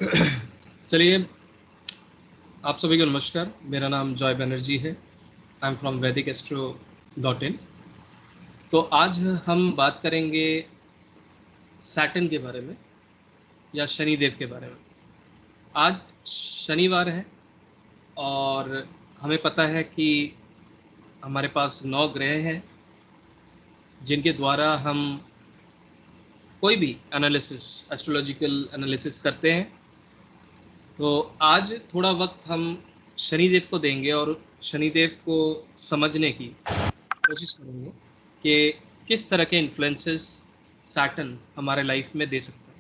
चलिए, आप सभी को नमस्कार। मेरा नाम जॉय बनर्जी है। I am from vedicastro.in। तो आज हम बात करेंगे सैटर्न के बारे में या शनिदेव के बारे में। आज शनिवार है और हमें पता है कि हमारे पास 9 ग्रह हैं जिनके द्वारा हम कोई भी एनालिसिस, एस्ट्रोलॉजिकल एनालिसिस करते हैं। तो आज थोड़ा वक्त हम शनिदेव को देंगे और शनिदेव को समझने की कोशिश करेंगे कि किस तरह के इन्फ्लुएंसेस सैटर्न हमारे लाइफ में दे सकता है।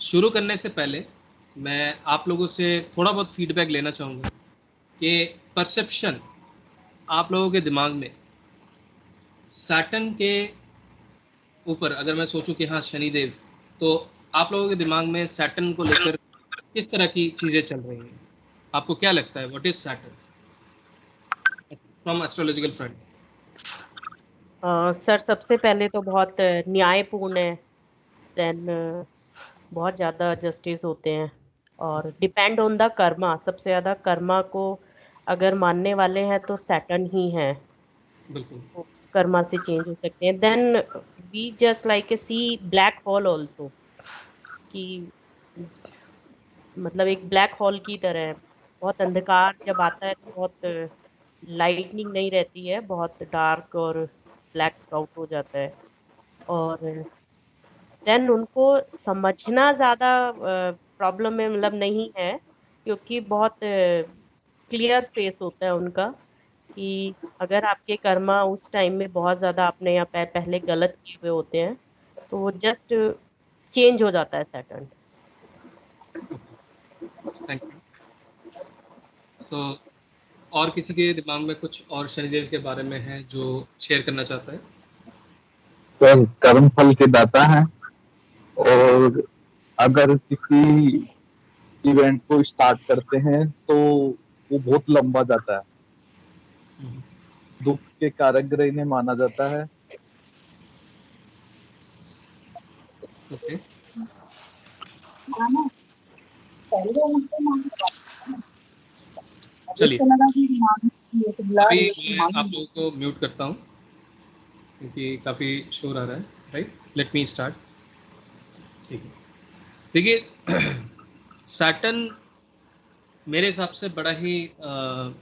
शुरू करने से पहले मैं आप लोगों से थोड़ा बहुत फीडबैक लेना चाहूँगा कि परसेप्शन आप लोगों के दिमाग में सैटर्न के ऊपर, अगर मैं सोचूं कि हाँ शनिदेव, तो आप लोगों के दिमाग में सैटर्न को लेकर किस तरह की चीज़ें चल रही हैं? आपको क्या लगता है, what is Saturn from astrological front? Sir, सबसे पहले तो बहुत न्यायपूर्ण है। देन बहुत ज़्यादा जस्टिस होते हैं और डिपेंड ऑन द कर्मा। सबसे ज़्यादा कर्मा को अगर मानने वाले हैं तो सैटर्न ही है। बिल्कुल। वो कर्मा से चेंज हो सकते हैं। Then we just like a see black hole also, कि मतलब एक ब्लैक होल की तरह है। बहुत अंधकार जब आता है तो बहुत लाइटनिंग नहीं रहती है, बहुत डार्क और ब्लैक आउट हो जाता है। और देन उनको समझना ज्यादा प्रॉब्लम में मतलब नहीं है, क्योंकि बहुत क्लियर फेस होता है उनका, कि अगर आपके कर्मा उस टाइम में बहुत ज्यादा आपने या पहले गलत किए हुए होते हैं तो वो जस्ट चेंज हो जाता है सैटर्न। Thank you. सो और किसी के दिमाग में कुछ और शनिदेव के बारे में है जो शेयर करना चाहता है? सर, कर्म फल के दाता है और अगर किसी इवेंट को स्टार्ट करते हैं तो वो बहुत लंबा जाता है। दुख के कारक ग्रह इन्हें माना जाता है। ओके। चलिए, अभी मैं आप लोगों को म्यूट करता हूँ क्योंकि काफ़ी शोर आ रहा है। Right, let me start. ठीक है, देखिए सैटर्न मेरे हिसाब से बड़ा ही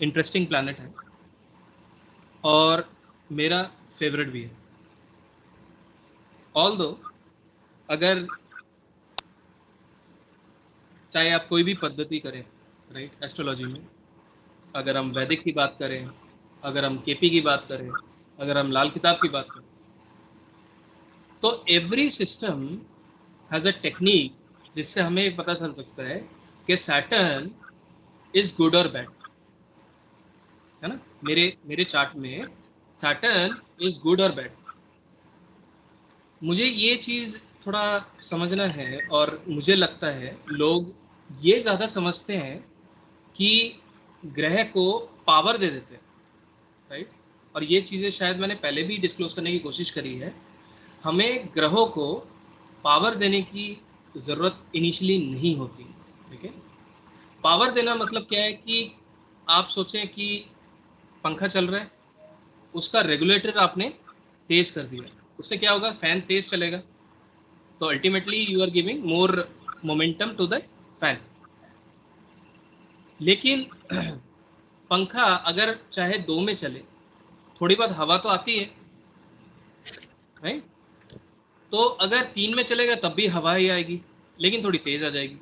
इंटरेस्टिंग प्लैनेट है और मेरा फेवरेट भी है। ऑल्दो अगर चाहे आप कोई भी पद्धति करें, राइट, एस्ट्रोलॉजी में, अगर हम वैदिक की बात करें, अगर हम केपी की बात करें, अगर हम लाल किताब की बात करें, तो every system has a technique जिससे हमें पता चल सकता है कि सैटर्न इज गुड और बैड, है ना। मेरे मेरे चार्ट में सैटर्न इज गुड और बैड। मुझे ये चीज़ थोड़ा समझना है और मुझे लगता है लोग ये ज़्यादा समझते हैं कि ग्रह को पावर दे देते हैं, राइट। और ये चीज़ें शायद मैंने पहले भी डिस्क्लोज करने की कोशिश करी है। हमें ग्रहों को पावर देने की ज़रूरत इनिशियली नहीं होती, ठीक है। पावर देना मतलब क्या है कि आप सोचें कि पंखा चल रहा है, उसका रेगुलेटर आपने तेज कर दिया, उससे क्या होगा, फैन तेज चलेगा, तो ultimately you are giving more momentum to the fan. लेकिन पंखा अगर चाहे 2 में चले, थोड़ी बहुत हवा तो आती है, राइट। तो अगर 3 में चलेगा तब भी हवा ही आएगी, लेकिन थोड़ी तेज आ जाएगी।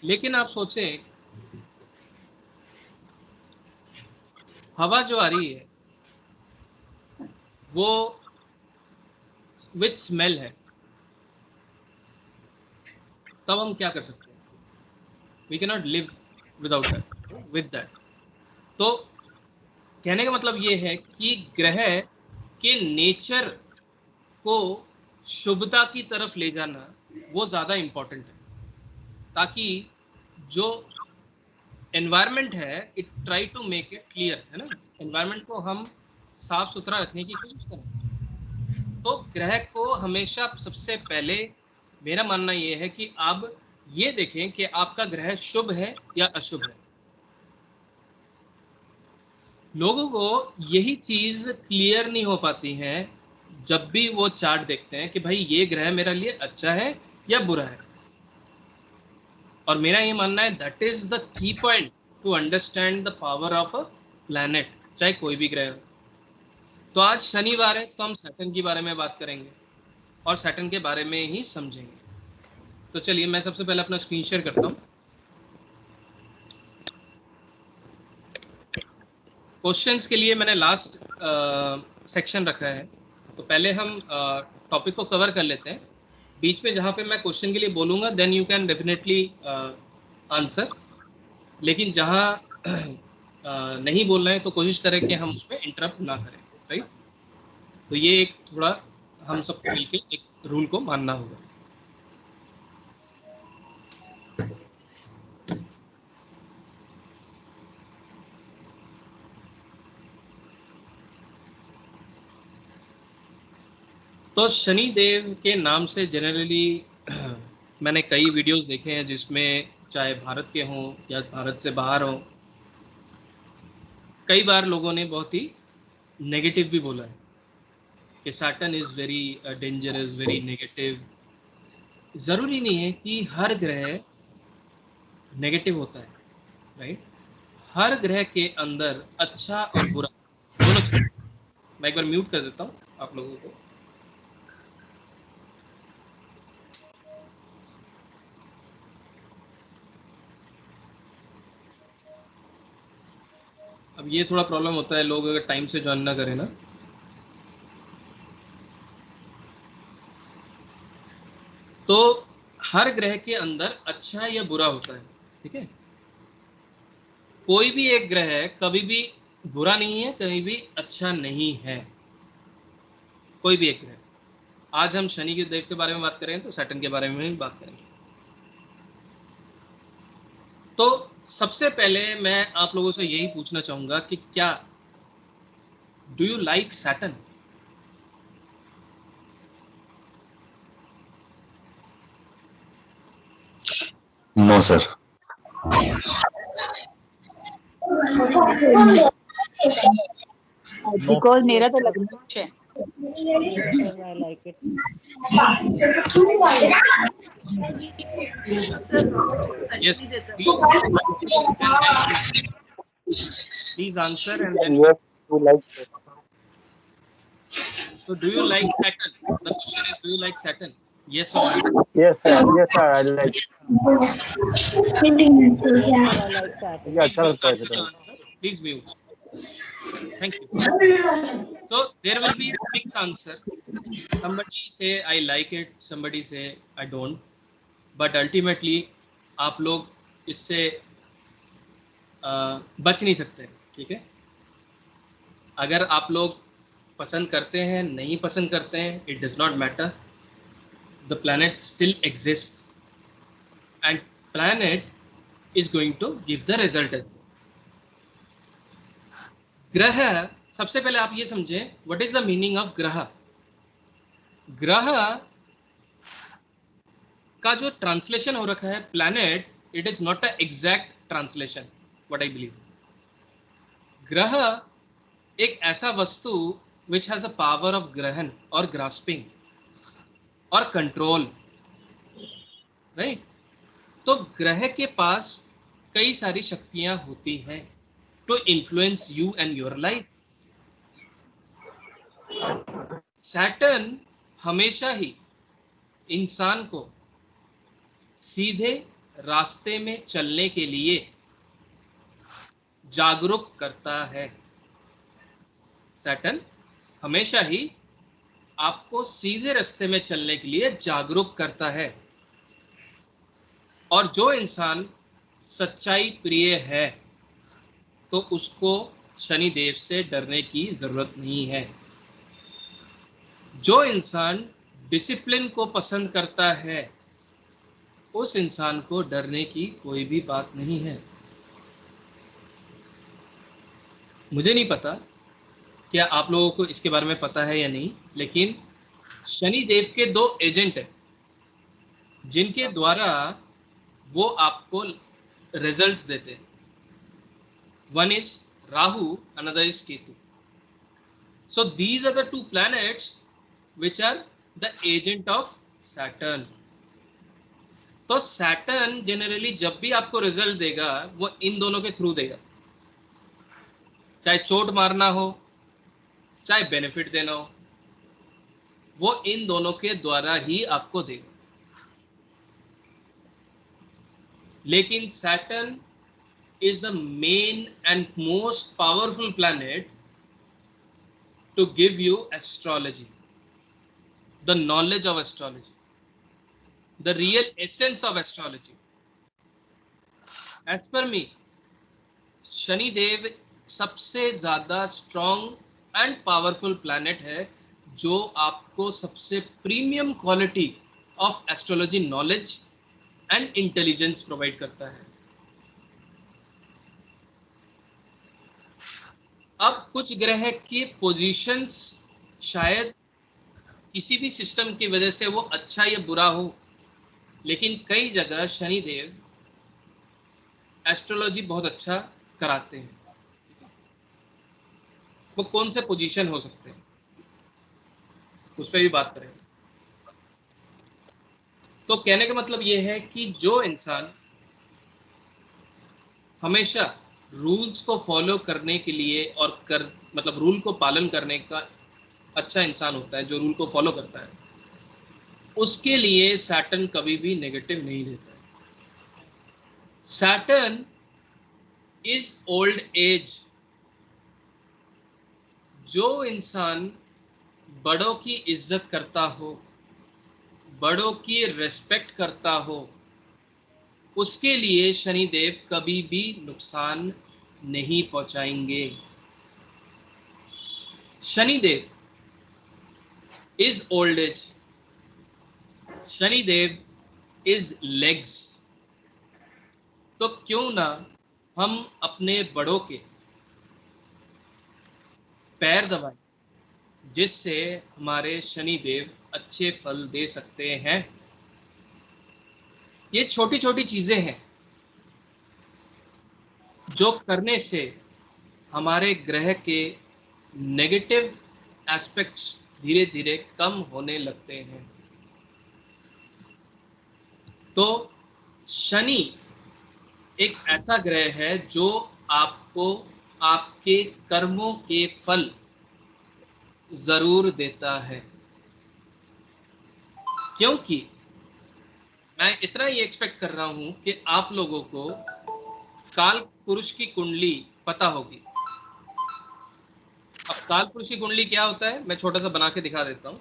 लेकिन आप सोचें, हवा जो आ रही है वो विथ स्मेल है, तब हम क्या कर सकते हैं? We can not live without that, with that. तो कहने का मतलब ये है कि ग्रह के नेचर को शुभता की तरफ ले जाना वो ज़्यादा इम्पोर्टेंट है, ताकि जो एनवायरनमेंट है it try to make it clear, है ना। एनवायरनमेंट को हम साफ सुथरा रखने की कोशिश करें। तो ग्रह को हमेशा सबसे पहले मेरा मानना ये है कि अब ये देखें कि आपका ग्रह शुभ है या अशुभ है। लोगों को यही चीज क्लियर नहीं हो पाती है जब भी वो चार्ट देखते हैं कि भाई ये ग्रह मेरे लिए अच्छा है या बुरा है। और मेरा ये मानना है that is the key point two understand the power of a planet, चाहे कोई भी ग्रह हो। तो आज शनिवार है तो हम सैटर्न के बारे में बात करेंगे और सैटर्न के बारे में ही समझेंगे। तो चलिए मैं सबसे पहले अपना स्क्रीन शेयर करता हूँ। क्वेश्चंस के लिए मैंने लास्ट सेक्शन रखा है, तो पहले हम टॉपिक को कवर कर लेते हैं। बीच में जहाँ पे मैं क्वेश्चन के लिए बोलूँगा then you can definitely answer, लेकिन जहाँ नहीं बोल रहे हैं तो कोशिश करें कि हम उसमें इंटरप्ट ना करें, राइट। तो ये एक थोड़ा हम सबको मिलकर एक रूल को मानना होगा। तो शनि देव के नाम से जनरली मैंने कई वीडियोस देखे हैं जिसमें चाहे भारत के हों या भारत से बाहर हों, कई बार लोगों ने बहुत ही नेगेटिव भी बोला है कि Saturn is very dangerous, very negative. ज़रूरी नहीं है कि हर ग्रह नेगेटिव होता है, राइट। हर ग्रह के अंदर अच्छा और बुरा दोनों चीज़। मैं एक बार म्यूट कर देता हूँ आप लोगों को। अब ये थोड़ा प्रॉब्लम होता है, लोग अगर टाइम से ज्वाइन ना करें ना। तो हर ग्रह के अंदर अच्छा या बुरा होता है, ठीक है। कोई भी एक ग्रह कभी भी बुरा नहीं है, कभी भी अच्छा नहीं है, कोई भी एक ग्रह। आज हम शनि के देव के बारे में बात करें तो सैटर्न के बारे में भी बात करेंगे। तो सबसे पहले मैं आप लोगों से यही पूछना चाहूंगा कि क्या do you like Saturn? No sir. Because मेरा तो लगना है। I like it. Yes, please answer and then Yes, we like it. so do you like Saturn? The question is, do you like Saturn? Yes or no? Yes, sir. Yes, sir. I like it. I like that. Yeah, Please अच्छा mute. लगता है Answer the sir. answer. Please mute. Thank you. So there will be mixed answer. Somebody say I like it, somebody say I don't. But ultimately आप लोग इससे बच नहीं सकते, ठीक है। अगर आप लोग पसंद करते हैं, नहीं पसंद करते हैं, it does not matter. The planet still exist and planet is going to give the result as ग्रह। सबसे पहले आप ये समझें what is the meaning of ग्रह। ग्रह का जो ट्रांसलेशन हो रखा है planet, it is not a exact translation what I believe. ग्रह एक ऐसा वस्तु which has a power of ग्रहण और ग्रास्पिंग और कंट्रोल, राइट। तो ग्रह के पास कई सारी शक्तियां होती हैं to influence you and your life. Saturn हमेशा ही इंसान को सीधे रास्ते में चलने के लिए जागरूक करता है। सैटर्न हमेशा ही आपको सीधे रास्ते में चलने के लिए जागरूक करता है। और जो इंसान सच्चाई प्रिय है तो उसको शनि देव से डरने की जरूरत नहीं है। जो इंसान डिसिप्लिन को पसंद करता है उस इंसान को डरने की कोई भी बात नहीं है। मुझे नहीं पता क्या आप लोगों को इसके बारे में पता है या नहीं, लेकिन शनि देव के दो एजेंट हैं। जिनके द्वारा वो आपको रिजल्ट्स देते हैं। One is Rahu, another is Ketu. So these are the two planets which are the agent of Saturn. तो Saturn जनरली जब भी आपको रिजल्ट देगा वो इन दोनों के थ्रू देगा, चाहे चोट मारना हो चाहे बेनिफिट देना हो, वो इन दोनों के द्वारा ही आपको देगा। लेकिन Saturn is the main and most powerful planet to give you astrology, the knowledge of astrology, the real essence of astrology. As per me, Shani Dev सबसे ज्यादा स्ट्रॉन्ग एंड पावरफुल प्लैनेट है जो आपको सबसे premium quality of astrology knowledge and intelligence provide करता है। अब कुछ ग्रह की पोजीशंस शायद किसी भी सिस्टम की वजह से वो अच्छा या बुरा हो, लेकिन कई जगह शनि देव एस्ट्रोलॉजी बहुत अच्छा कराते हैं। वो कौन से पोजीशन हो सकते हैं उस पर भी बात करें। तो कहने का मतलब ये है कि जो इंसान हमेशा रूल्स को फॉलो करने के लिए और मतलब रूल को पालन करने का अच्छा इंसान होता है, जो रूल को फॉलो करता है, उसके लिए सैटर्न कभी भी नेगेटिव नहीं देता है। Saturn is old age. जो इंसान बड़ों की इज्जत करता हो, बड़ों की रिस्पेक्ट करता हो, उसके लिए शनिदेव कभी भी नुकसान नहीं पहुंचाएंगे। Shanidev is old age, Shanidev is legs. तो क्यों ना हम अपने बड़ों के पैर दबाएं, जिससे हमारे शनिदेव अच्छे फल दे सकते हैं। ये छोटी छोटी चीजें हैं जो करने से हमारे ग्रह के नेगेटिव एस्पेक्ट्स धीरे धीरे कम होने लगते हैं। तो शनि एक ऐसा ग्रह है जो आपको आपके कर्मों के फल जरूर देता है, क्योंकि मैं इतना ही एक्सपेक्ट कर रहा हूं कि आप लोगों को काल पुरुष की कुंडली पता होगी। अब काल पुरुष की कुंडली क्या होता है, मैं छोटा सा बना के दिखा देता हूं।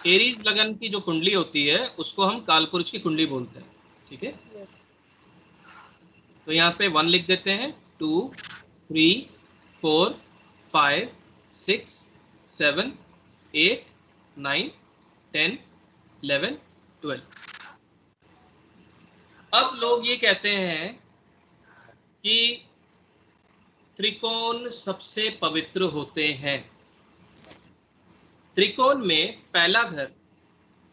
एरीज लगन की जो कुंडली होती है उसको हम कालपुरुष की कुंडली बोलते हैं, ठीक है। तो यहाँ पे 1 लिख देते हैं, 2 3 4 5 6 7 8 9 10 11 12। अब लोग ये कहते हैं कि त्रिकोण सबसे पवित्र होते हैं। त्रिकोण में पहला घर,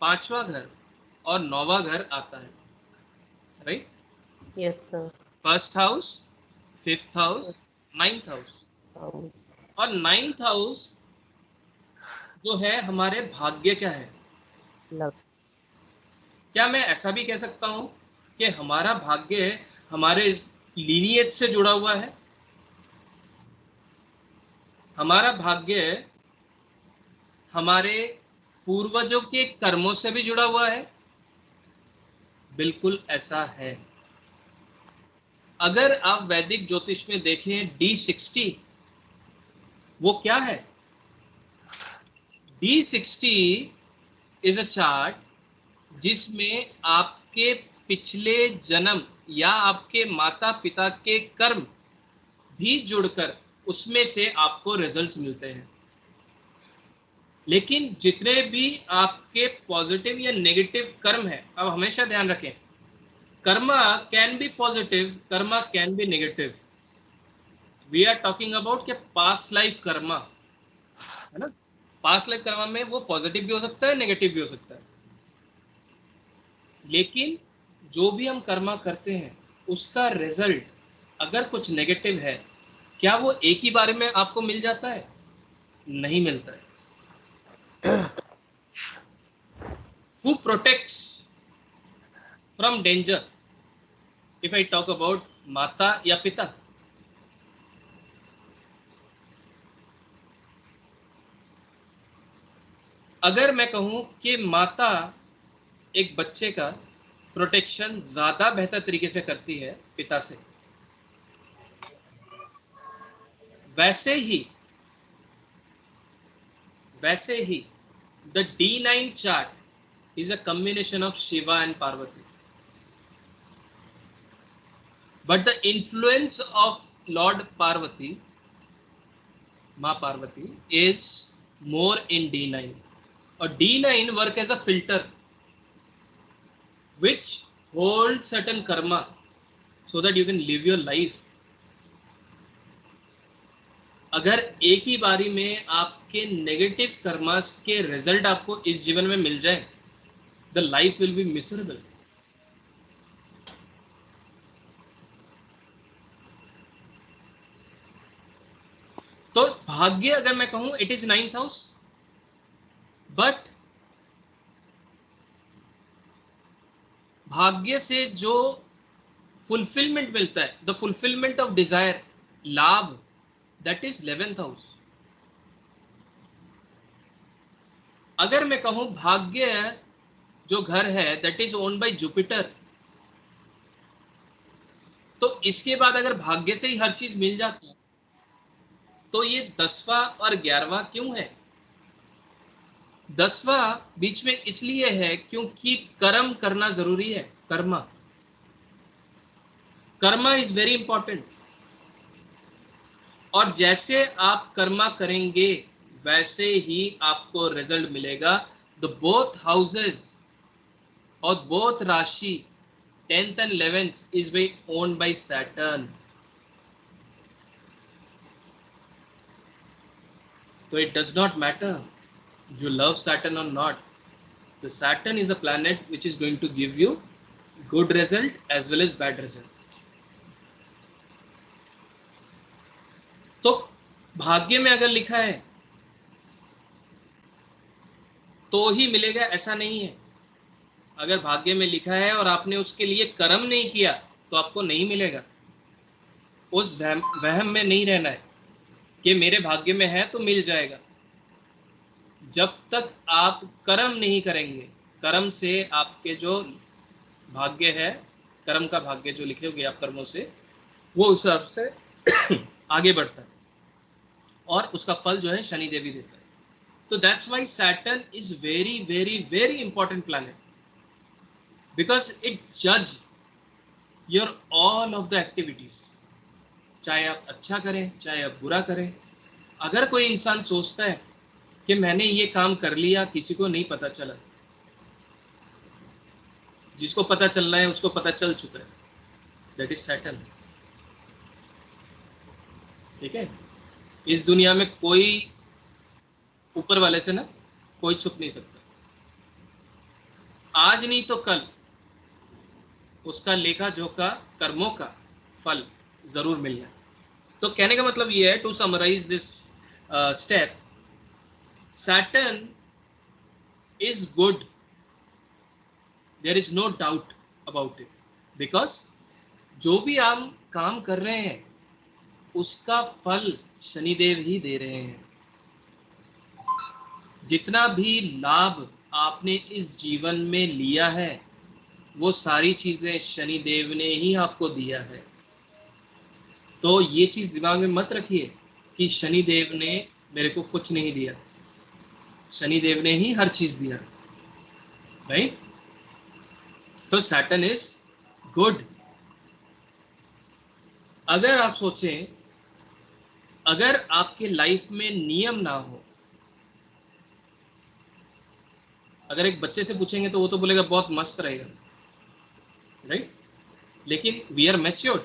पांचवा घर और 9वां घर आता है, right? Yes sir. First house, fifth house, 9th house. और 9th हाउस जो है हमारे भाग्य क्या है? लव। क्या मैं ऐसा भी कह सकता हूं कि हमारा भाग्य हमारे लीनिएज से जुड़ा हुआ है? हमारा भाग्य हमारे पूर्वजों के कर्मों से भी जुड़ा हुआ है? बिल्कुल ऐसा है। अगर आप वैदिक ज्योतिष में देखें D60, वो क्या है? D60 इज अ चार्ट जिसमें आपके पिछले जन्म या आपके माता पिता के कर्म भी जुड़कर उसमें से आपको रिजल्ट्स मिलते हैं। लेकिन जितने भी आपके पॉजिटिव या नेगेटिव कर्म है, अब हमेशा ध्यान रखें, karma can be positive, karma can be negative. We are talking about कि पास्ट लाइफ कर्मा है ना. पास्ट लाइफ कर्मा में वो पॉजिटिव भी हो सकता है, नेगेटिव भी हो सकता है. लेकिन जो भी हम कर्मा करते हैं उसका रिजल्ट अगर कुछ नेगेटिव है, क्या वो एक ही बारे में आपको मिल जाता है? नहीं मिलता है. Who protects from danger? If I talk about माता या पिता, अगर मैं कहूं कि माता एक बच्चे का प्रोटेक्शन ज्यादा बेहतर तरीके से करती है पिता से, वैसे ही the D9 chart is a combination of Shiva and Parvati. But the influence of Lord Parvati, Ma Parvati, is more in D9. Or D9 work as a filter which holds certain karma so that you can live your life. अगर एक ही बारी में आपके negative karmas के result आपको इस जीवन में मिल जाए, the life will be miserable. तो भाग्य अगर मैं कहूं it is 9th house, but भाग्य से जो फुलफिलमेंट मिलता है, द फुलफिलमेंट ऑफ डिजायर, लाभ, दैट इज 11th हाउस. अगर मैं कहूं भाग्य जो घर है that is owned by Jupiter, तो इसके बाद अगर भाग्य से ही हर चीज मिल जाती है तो ये 10वां और 11वां क्यों है? 10वां बीच में इसलिए है क्योंकि कर्म करना जरूरी है. Karma is very important. और जैसे आप कर्मा करेंगे वैसे ही आपको रिजल्ट मिलेगा. द बोथ हाउसेस और बोथ राशि 10th and 11th is by owned by Saturn. So it does not matter you love Saturn or not. The Saturn is a planet which is going to give you good result as well as bad result. तो भाग्य में अगर लिखा है तो ही मिलेगा ऐसा नहीं है. अगर भाग्य में लिखा है और आपने उसके लिए कर्म नहीं किया तो आपको नहीं मिलेगा. उस वहम में नहीं रहना है कि मेरे भाग्य में है तो मिल जाएगा. जब तक आप कर्म नहीं करेंगे, कर्म से आपके जो भाग्य है, कर्म का भाग्य जो लिखे हुए आप कर्मों से, वो उस हिसाब से आगे बढ़ता है और उसका फल जो है शनि देव ही देता है. तो that's why Saturn is very very very important planet, because it जज your all of the activities. चाहे आप अच्छा करें चाहे आप बुरा करें. अगर कोई इंसान सोचता है कि मैंने ये काम कर लिया, किसी को नहीं पता चला, जिसको पता चलना है उसको पता चल चुका है, दैट इज सैटर्न. ठीक है. इस दुनिया में कोई ऊपर वाले से ना कोई छुप नहीं सकता. आज नहीं तो कल उसका लेखा जोखा कर्मों का फल जरूर मिलना है. तो कहने का मतलब ये है, to summarize this step, Saturn is good, there is no doubt about it, because जो भी हम काम कर रहे हैं उसका फल शनिदेव ही दे रहे हैं. जितना भी लाभ आपने इस जीवन में लिया है वो सारी चीजें शनिदेव ने ही आपको दिया है. तो ये चीज दिमाग में मत रखिए कि शनिदेव ने मेरे को कुछ नहीं दिया. शनिदेव ने ही हर चीज दिया, राइट. तो सैटर्न इज गुड. अगर आप सोचें, अगर आपके लाइफ में नियम ना हो, अगर एक बच्चे से पूछेंगे तो वो तो बोलेगा बहुत मस्त रहेगा, राइट. लेकिन वी आर मैच्योर्ड।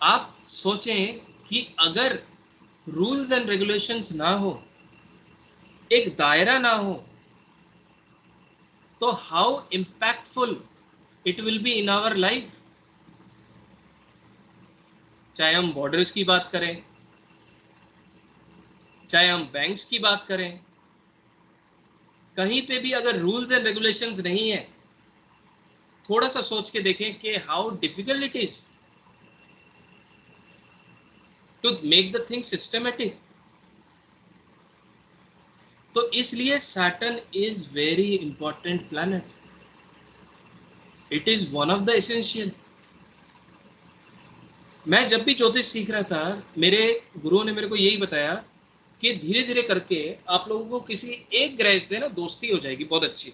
आप सोचें कि अगर रूल्स एंड रेगुलेशंस ना हो, एक दायरा ना हो, तो how impactful it will be in our life. चाहे हम बॉर्डर्स की बात करें, चाहे हम बैंक्स की बात करें, कहीं पे भी अगर रूल्स एंड रेगुलेशंस नहीं है, थोड़ा सा सोच के देखें कि how difficult it is to make the thing systematic. तो इसलिए Saturn is very important planet, it is one of the essential. मैं जब भी ज्योतिष सीख रहा था, मेरे गुरुओं ने मेरे को यही बताया कि धीरे धीरे करके आप लोगों को किसी एक ग्रह से ना दोस्ती हो जाएगी बहुत अच्छी,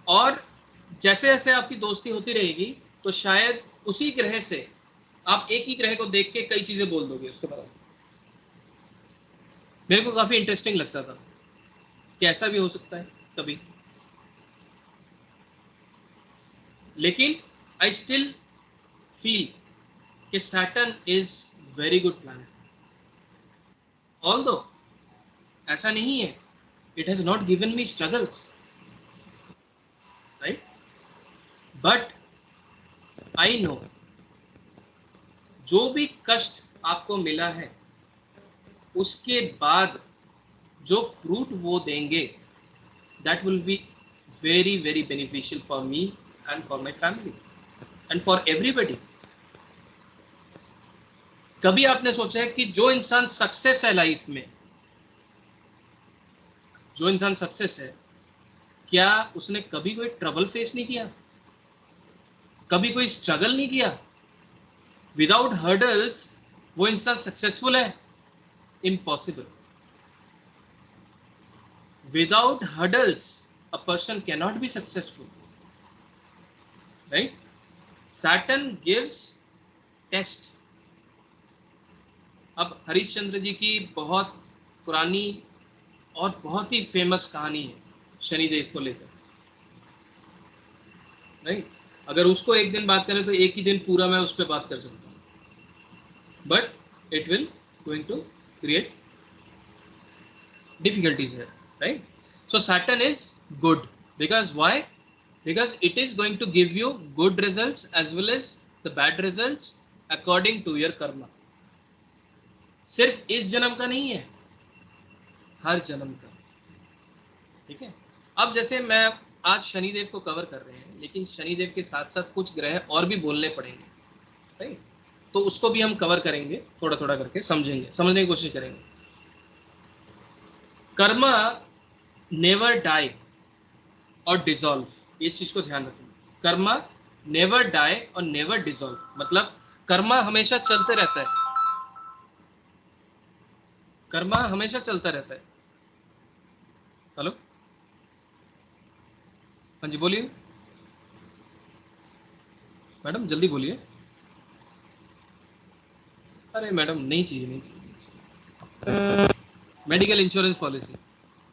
और जैसे जैसे आपकी दोस्ती होती रहेगी तो शायद उसी ग्रह से आप एक ही ग्रह को देख के कई चीजें बोल दोगे उसके बारे में। मेरे को काफी इंटरेस्टिंग लगता था कि ऐसा भी हो सकता है कभी, लेकिन आई स्टिल फील कि Saturn is very good planet. Although ऐसा नहीं है, it has not given me struggles, right, but I know जो भी कष्ट आपको मिला है उसके बाद जो फ्रूट वो देंगे, that will be very very beneficial for me and for my family and for everybody. कभी आपने सोचा है कि जो इंसान सक्सेस है लाइफ में, जो इंसान सक्सेस है, क्या उसने कभी कोई ट्रबल फेस नहीं किया, कभी कोई स्ट्रगल नहीं किया? विदाउट हर्डल्स वो इंसान सक्सेसफुल है? Impossible. Without hurdles a person can not be successful, right? Saturn gives test. अब हरिश्चंद्र जी की बहुत पुरानी और बहुत ही फेमस कहानी है शनिदेव को लेकर, राइट? अगर उसको एक दिन बात करें तो एक ही दिन पूरा मैं उस पर बात कर सकता हूँ, but it will going to create difficulties here, right? So Saturn is good because why? Because it is going to give you good results as well as the bad results according to your karma. सिर्फ इस जन्म का नहीं है, हर जन्म का, ठीक है? अब जैसे मैं आज शनिदेव को कवर कर रहे हैं, लेकिन शनिदेव के साथ साथ कुछ ग्रह और भी बोलने पड़ेंगे, राइट? तो उसको भी हम कवर करेंगे, थोड़ा थोड़ा करके समझेंगे, समझने की कोशिश करेंगे। कर्मा नेवर डाई और डिसॉल्व, इस चीज को ध्यान रखें। कर्मा नेवर डाई और नेवर डिसॉल्व, मतलब कर्मा हमेशा चलते रहता है, कर्मा हमेशा चलता रहता है। हेलो, हाँ जी बोलिए मैडम, जल्दी बोलिए। अरे मैडम नहीं चाहिए, नहीं चाहिए। मेडिकल इंश्योरेंस पॉलिसी,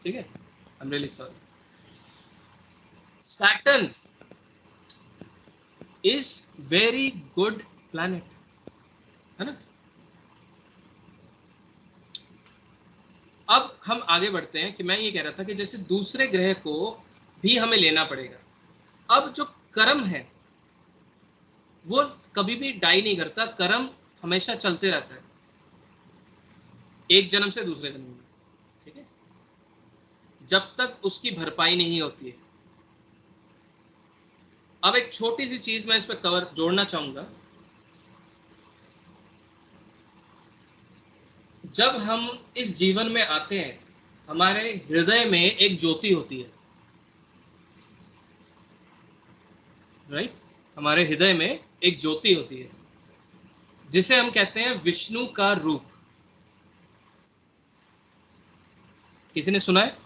ठीक है? I am really sorry. Saturn is very good planet, है ना? अब हम आगे बढ़ते हैं कि मैं ये कह रहा था कि जैसे दूसरे ग्रह को भी हमें लेना पड़ेगा। अब जो कर्म है वो कभी भी डाई नहीं करता, कर्म हमेशा चलते रहता है, एक जन्म से दूसरे जन्म में, ठीक है? जब तक उसकी भरपाई नहीं होती है। अब एक छोटी सी चीज मैं इस पर कवर जोड़ना चाहूंगा। जब हम इस जीवन में आते हैं, हमारे हृदय में एक ज्योति होती है, राइट? हमारे हृदय में एक ज्योति होती है जिसे हम कहते हैं विष्णु का रूप। किसी ने सुना है?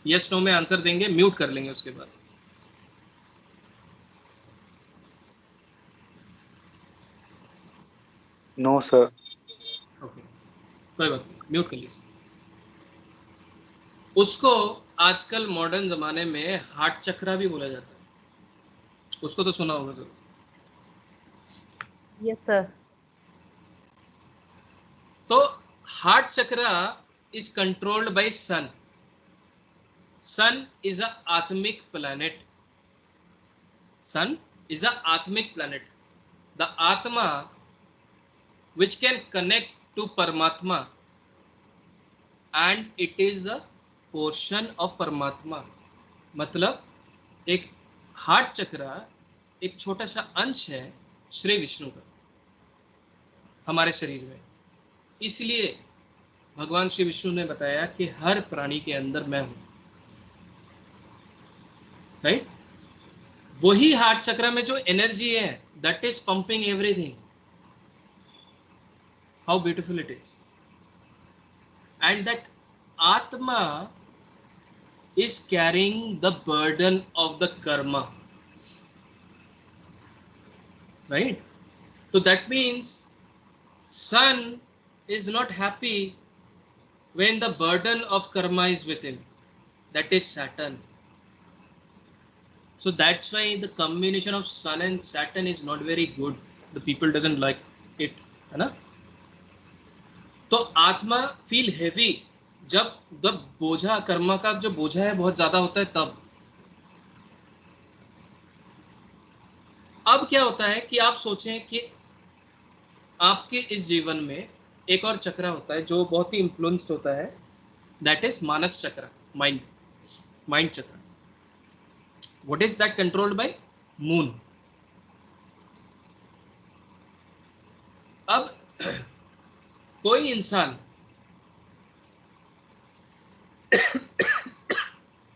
यस नो में आंसर देंगे, म्यूट कर लेंगे उसके बाद। No, sir. ओके, कोई बात नहीं, म्यूट कर लीजिए। उसको आजकल मॉडर्न जमाने में हार्ट चक्रा भी बोला जाता है, उसको तो सुना होगा जरूर। Yes sir. तो heart chakra is controlled by Sun. Sun is a atmic planet. Sun is a atmic planet. The Atma which can connect to Paramatma, and it is a portion of Paramatma. मतलब एक heart चक्र एक छोटा सा अंश है श्री विष्णु का हमारे शरीर में. इसलिए भगवान श्री विष्णु ने बताया कि हर प्राणी के अंदर मैं हूं. राइट? वही हार्ट चक्र में जो एनर्जी है that is pumping everything. How beautiful it is. And that आत्मा is carrying the burden of the karma, right? So that means sun is not happy when the burden of karma is with him. That is Saturn. So that's why the combination of sun and Saturn is not very good. The people doesn't like it, है ना? तो आत्मा feel heavy जब बोझा कर्म का जो बोझा है बहुत ज्यादा होता है तब. अब क्या होता है कि आप सोचें कि आपके इस जीवन में एक और चक्र होता है जो बहुत ही इन्फ्लुएंस्ड होता है. दैट इज मानस चक्र, माइंड चक्र. What is that? Controlled by moon. अब कोई इंसान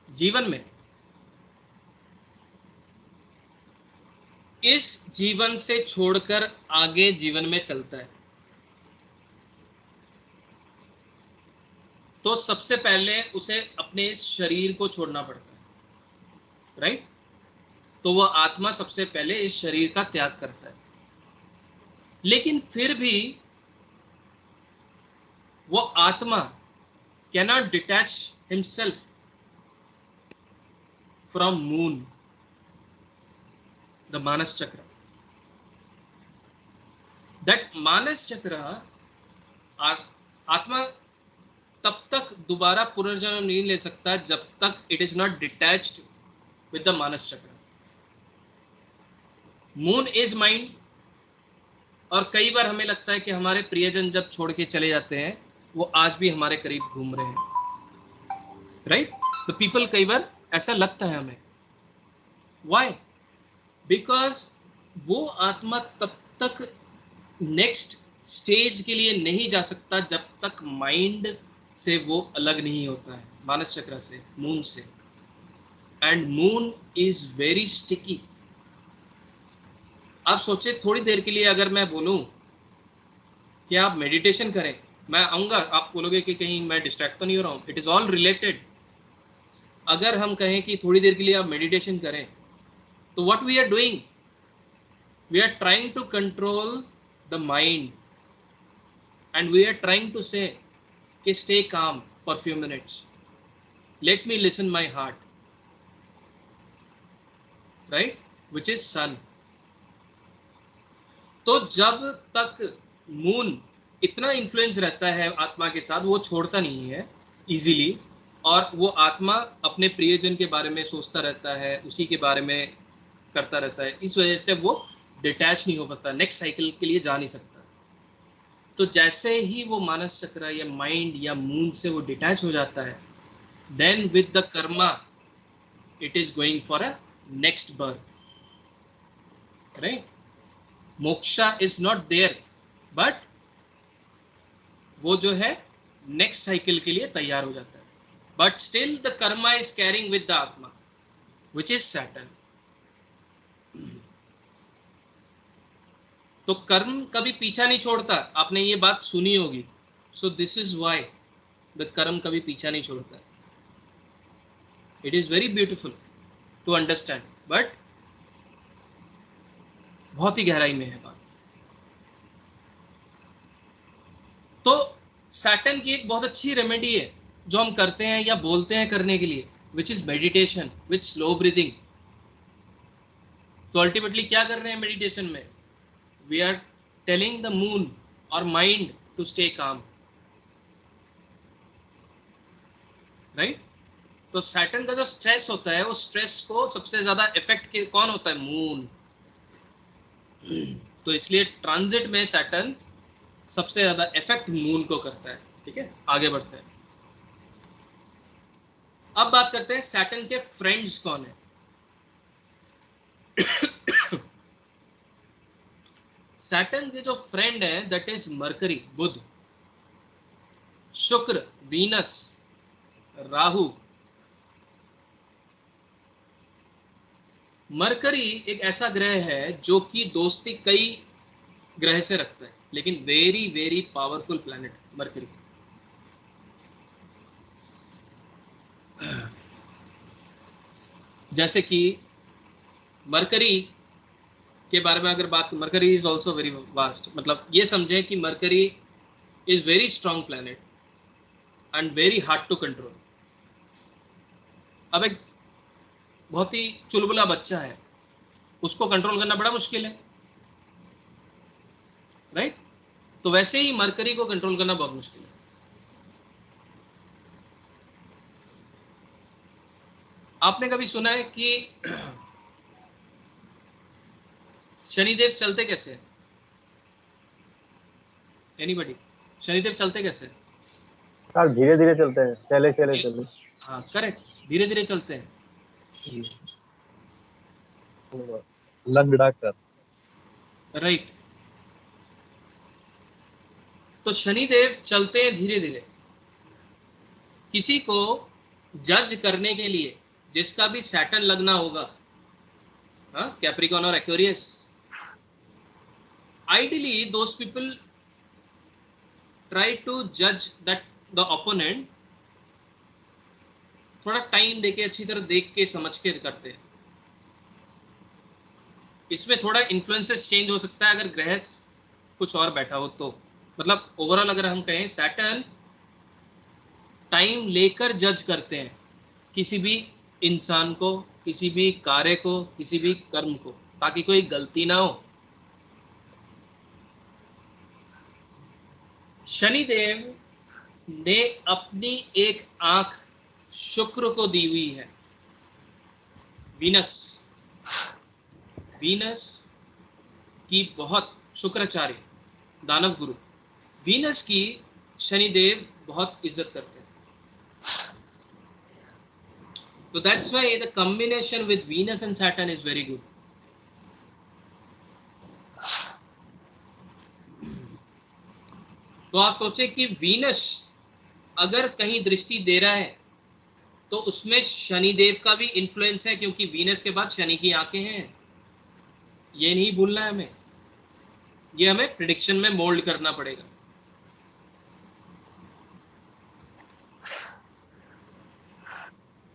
जीवन में इस जीवन से छोड़कर आगे जीवन में चलता है तो सबसे पहले उसे अपने इस शरीर को छोड़ना पड़ता है. राइट? तो वह आत्मा सबसे पहले इस शरीर का त्याग करता है. लेकिन फिर भी वो आत्मा cannot detach himself from moon, the manas chakra. That manas chakra आत्मा तब तक दोबारा पुनर्जन्म नहीं ले सकता जब तक it is not detached with the manas chakra. Moon is mind. और कई बार हमें लगता है कि हमारे प्रियजन जब छोड़ के चले जाते हैं वो आज भी हमारे करीब घूम रहे हैं. राइट? तो पीपल कई बार ऐसा लगता है हमें. व्हाई? बिकॉज वो आत्मा तब तक नेक्स्ट स्टेज के लिए नहीं जा सकता जब तक माइंड से वो अलग नहीं होता है, मानस चक्र से, मून से. And moon is very sticky. आप सोचे थोड़ी देर के लिए अगर मैं बोलूं कि आप मेडिटेशन करें, मैं आऊंगा, आप बोलोगे कि कहीं मैं डिस्ट्रैक्ट तो नहीं हो रहा हूं. It is all related. अगर हम कहें कि थोड़ी देर के लिए आप मेडिटेशन करें तो what we are doing, we are trying to control the mind and we are trying to say कि stay calm for few minutes, let me listen my heart. Right? Which is sun. तो जब तक moon इतना influence रहता है आत्मा के साथ, वो छोड़ता नहीं है इजीली, और वो आत्मा अपने प्रियजन के बारे में सोचता रहता है, उसी के बारे में करता रहता है. इस वजह से वो डिटैच नहीं हो पाता, नेक्स्ट साइकिल के लिए जा नहीं सकता. तो जैसे ही वो मानस चक्र या माइंड या मून से वो डिटैच हो जाता है, then with the karma it is going for a next birth. Right? Moksha is not there, but वो जो है नेक्स्ट साइकिल के लिए तैयार हो जाता है. But still the Karma is carrying with the आत्मा विच इज सैटर्न. तो कर्म कभी पीछा नहीं छोड़ता. आपने ये बात सुनी होगी. So this is why the karma कभी पीछा नहीं छोड़ता. It is very beautiful to understand, but बहुत ही गहराई में है बात. तो सैटर्न की एक बहुत अच्छी रेमेडी है जो हम करते हैं या बोलते हैं करने के लिए, which is meditation with slow breathing. तो अल्टीमेटली क्या कर रहे हैं मेडिटेशन में? We are telling the moon और mind to stay calm, right? तो सैटर्न का जो स्ट्रेस होता है, वो स्ट्रेस को सबसे ज्यादा इफेक्ट कौन होता है? मून। तो इसलिए ट्रांजिट में सैटर्न सबसे ज्यादा इफेक्ट मून को करता है। ठीक है, आगे बढ़ते हैं। अब बात करते हैं सैटर्न के फ्रेंड्स कौन है। सैटर्न के जो फ्रेंड है दैट इज मरकरी, बुध, शुक्र, वीनस, राहु। मरकरी एक ऐसा ग्रह है जो कि दोस्ती कई ग्रह से रखता है, लेकिन very very powerful planet Mercury. जैसे कि मरकरी के बारे में अगर बात, Mercury is also very vast, मतलब ये समझें कि Mercury is very strong planet and very hard to control. अब एक बहुत ही चुलबुला बच्चा है, उसको कंट्रोल करना बड़ा मुश्किल है, राइट? तो वैसे ही मरकरी को कंट्रोल करना बहुत मुश्किल है। आपने कभी सुना है कि शनिदेव चलते कैसे? एनीबॉडी? शनिदेव चलते कैसे? सर धीरे धीरे चलते हैं, चले चले चले। हाँ करेक्ट, धीरे धीरे चलते हैं, लंगड़ा कर। राइट? तो शनिदेव चलते हैं धीरे धीरे। किसी को जज करने के लिए जिसका भी सैटर्न लगना होगा, हाँ, कैप्रिकॉर्न और Aquarius, ideally those people try to जज दैट द ओपोनेंट, थोड़ा टाइम देके अच्छी तरह देख के समझ के करते हैं। इसमें थोड़ा इन्फ्लुएंसेस चेंज हो सकता है अगर ग्रह कुछ और बैठा हो तो। मतलब ओवरऑल अगर हम कहें, सैटर्न टाइम लेकर जज करते हैं किसी भी इंसान को, किसी भी कार्य को, किसी भी कर्म को, ताकि कोई गलती ना हो। शनिदेव ने अपनी एक आंख शुक्र को दी हुई है, वीनस। वीनस की बहुत, शुक्राचार्य, दानव गुरु, वीनस की शनिदेव बहुत इज्जत करते हैं। तो that's why the combination with Venus and Saturn is very good. तो आप सोचे कि वीनस अगर कहीं दृष्टि दे रहा है तो उसमें शनिदेव का भी इन्फ्लुएंस है, क्योंकि वीनस के बाद शनि की आंखें हैं। ये नहीं भूलना है हमें, ये हमें प्रिडिक्शन में मोल्ड करना पड़ेगा।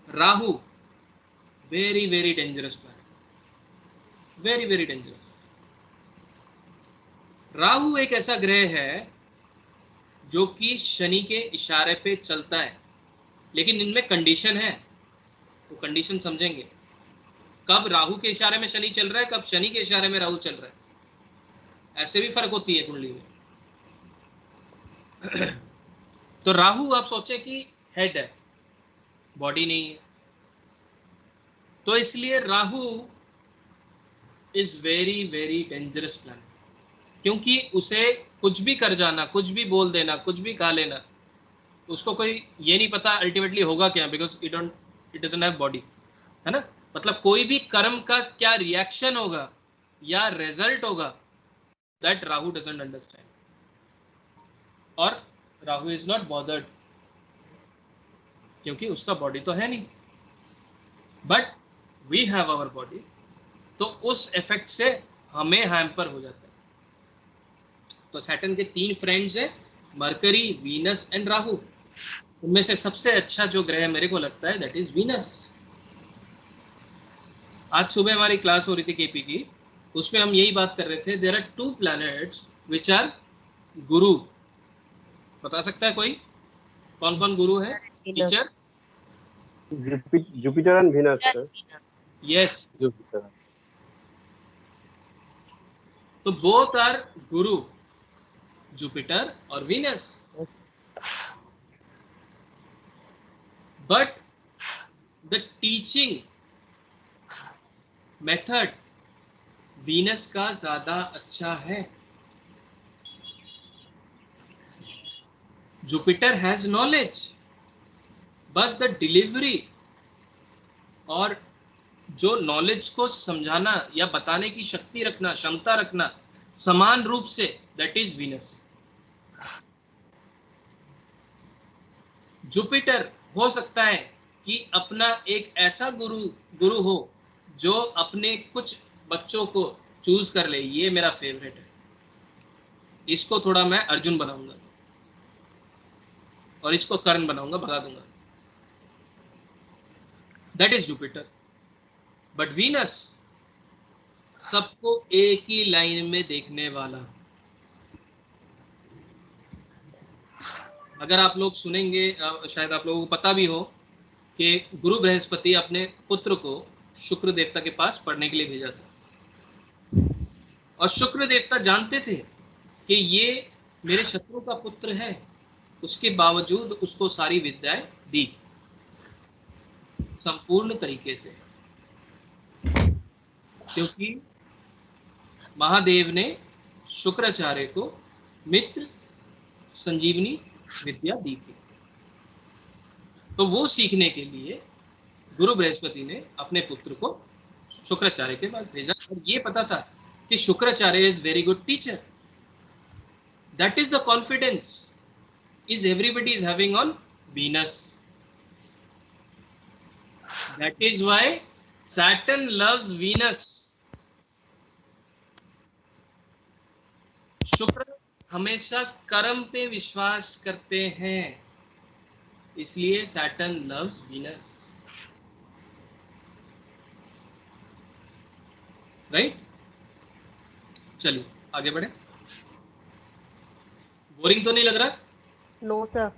Rahu, very very dangerous planet, very very dangerous. Rahu एक ऐसा ग्रह है जो कि शनि के इशारे पे चलता है, लेकिन इनमें कंडीशन है, तो कंडीशन समझेंगे। कब राहु के इशारे में शनि चल रहा है, कब शनि के इशारे में राहु चल रहा है, ऐसे भी फर्क होती है कुंडली में। तो राहु आप सोचे कि हेड है, बॉडी नहीं है, तो इसलिए Rahu is very very dangerous planet, क्योंकि उसे कुछ भी कर जाना, कुछ भी बोल देना, कुछ भी खा लेना, उसको कोई ये नहीं पता अल्टीमेटली होगा क्या, because it doesn't have body, है ना? मतलब कोई भी कर्म का क्या रिएक्शन होगा या रिजल्ट होगा, दैट राहु डजंट अंडरस्टैंड। और राहु इज नॉट बॉदर्ड, क्योंकि उसका बॉडी तो है नहीं, but we have our body, तो उस इफेक्ट से हमें हैम्पर हो जाता है। तो सैटर्न के 3 फ्रेंड्स हैं, मरकरी, वीनस एंड राहु। उनमें से सबसे अच्छा जो ग्रह मेरे को लगता है दैट इज वीनस। आज सुबह हमारी क्लास हो रही थी केपी की, उसमें हम यही बात कर रहे थे, there are 2 planets which are guru. बता सकता है कोई कौन कौन गुरु है? Teacher? Jupiter and Venus. Yes, Jupiter. तो बोथ आर गुरु, जुपिटर और Venus, but the teaching method Venus का ज्यादा अच्छा है। Jupiter has knowledge, but the delivery और जो नॉलेज को समझाना या बताने की शक्ति रखना, क्षमता रखना समान रूप से, दैट इज वीनस। जुपिटर हो सकता है कि अपना एक ऐसा गुरु हो जो अपने कुछ बच्चों को चूज कर ले, ये मेरा फेवरेट है, इसको थोड़ा मैं अर्जुन बनाऊंगा और इसको कर्ण बनाऊंगा, भगा दूंगा, that is Jupiter. But Venus सबको एक ही लाइन में देखने वाला। अगर आप लोग सुनेंगे, शायद आप लोगों को पता भी हो कि गुरु बृहस्पति अपने पुत्र को शुक्र देवता के पास पढ़ने के लिए भेजा था, और शुक्र देवता जानते थे कि ये मेरे शत्रु का पुत्र है, उसके बावजूद उसको सारी विद्याएं दी संपूर्ण तरीके से, क्योंकि महादेव ने शुक्राचार्य को मित्र संजीवनी विद्या दी थी। तो वो सीखने के लिए गुरु बृहस्पति ने अपने पुत्र को शुक्राचार्य के पास भेजा, और ये पता था कि Shukracharya is very good teacher. That is the confidence is everybody is having on Venus. That is why Saturn loves Venus. शुक्र हमेशा कर्म पे विश्वास करते हैं, इसलिए सैटर्न लव्स वीनस, राइट। चलिए आगे बढ़े। बोरिंग तो नहीं लग रहा? No sir.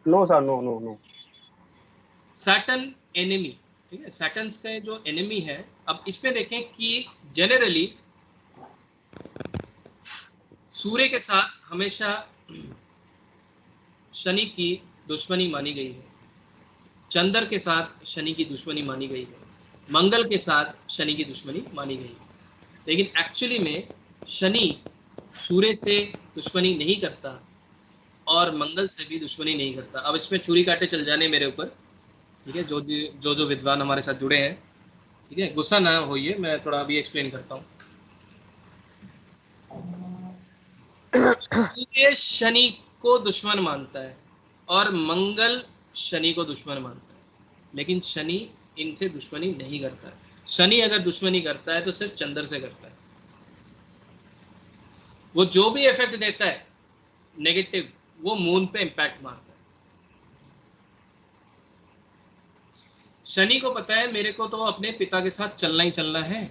No sir, no no no. Saturn enemy, ठीक है, सैटर्न का जो एनिमी है। अब इसमें देखें कि जनरली सूर्य के साथ हमेशा शनि की दुश्मनी मानी गई है, चंद्र के साथ शनि की दुश्मनी मानी गई है, मंगल के साथ शनि की दुश्मनी मानी गई है। लेकिन एक्चुअली में शनि सूर्य से दुश्मनी नहीं करता और मंगल से भी दुश्मनी नहीं करता। अब इसमें छुरी कांटे चल जाने मेरे ऊपर, ठीक है, जो विद्वान हमारे साथ जुड़े हैं, ठीक है, गुस्सा ना होइए, मैं थोड़ा अभी एक्सप्लेन करता हूँ। सूर्य शनि को दुश्मन मानता है और मंगल शनि को दुश्मन मानता है, लेकिन शनि इनसे दुश्मनी नहीं करता है। शनि अगर दुश्मनी करता है तो सिर्फ चंद्र से करता है। वो जो भी इफेक्ट देता है नेगेटिव, वो मून पे इंपैक्ट मारता है। शनि को पता है मेरे को तो अपने पिता के साथ चलना ही चलना है,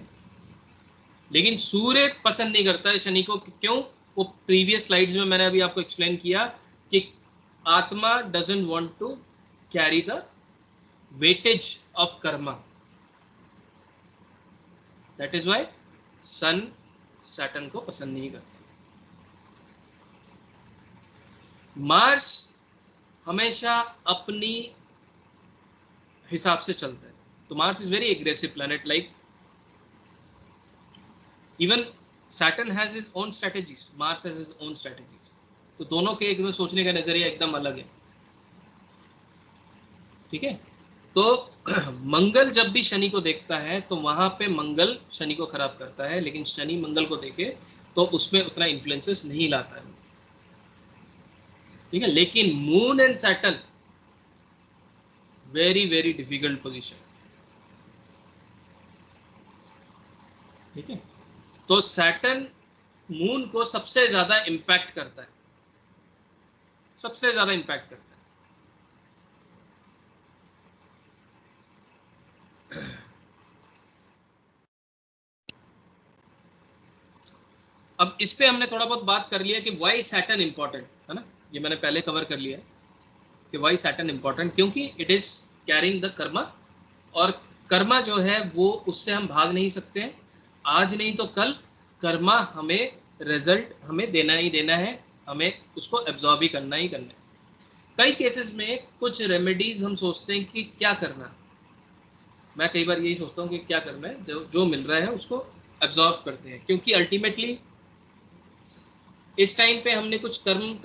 लेकिन सूर्य पसंद नहीं करता है शनि को। क्यों? वो प्रीवियस स्लाइड्स में मैंने अभी आपको एक्सप्लेन किया कि आत्मा doesn't want to carry the weightage of karma. That is why Sun Saturn को पसंद नहीं करता। मार्स हमेशा अपनी हिसाब से चलता है, तो Mars is very aggressive planet, like even Saturn has his own strategies, Mars has his own strategies. तो दोनों के एकदम सोचने का नजरिया एकदम अलग है, ठीक है। तो मंगल जब भी शनि को देखता है तो वहां पे मंगल शनि को खराब करता है, लेकिन शनि मंगल को देखे तो उसमें उतना इन्फ्लुएंसेस नहीं लाता है, ठीक है। लेकिन moon and Saturn very very difficult position, ठीक है। तो सैटर्न मून को सबसे ज्यादा इंपैक्ट करता है, सबसे ज्यादा इंपैक्ट करता है। अब इस पे हमने थोड़ा बहुत बात कर लिया कि वाई सैटर्न इंपॉर्टेंट है ना, ये मैंने पहले कवर कर लिया कि वाई सैटर्न इंपॉर्टेंट, क्योंकि it is carrying the Karma, और कर्मा जो है वो उससे हम भाग नहीं सकते हैं, आज नहीं तो कल कर्मा हमें रिजल्ट हमें देना ही देना है, हमें उसको एब्जॉर्ब ही करना है। कई केसेस में कुछ रेमेडीज हम सोचते हैं कि क्या करना, मैं कई बार यही सोचता हूँ कि क्या करना है, जो जो मिल रहा है उसको एब्जॉर्ब करते हैं, क्योंकि अल्टीमेटली इस टाइम पे हमने कुछ कर्म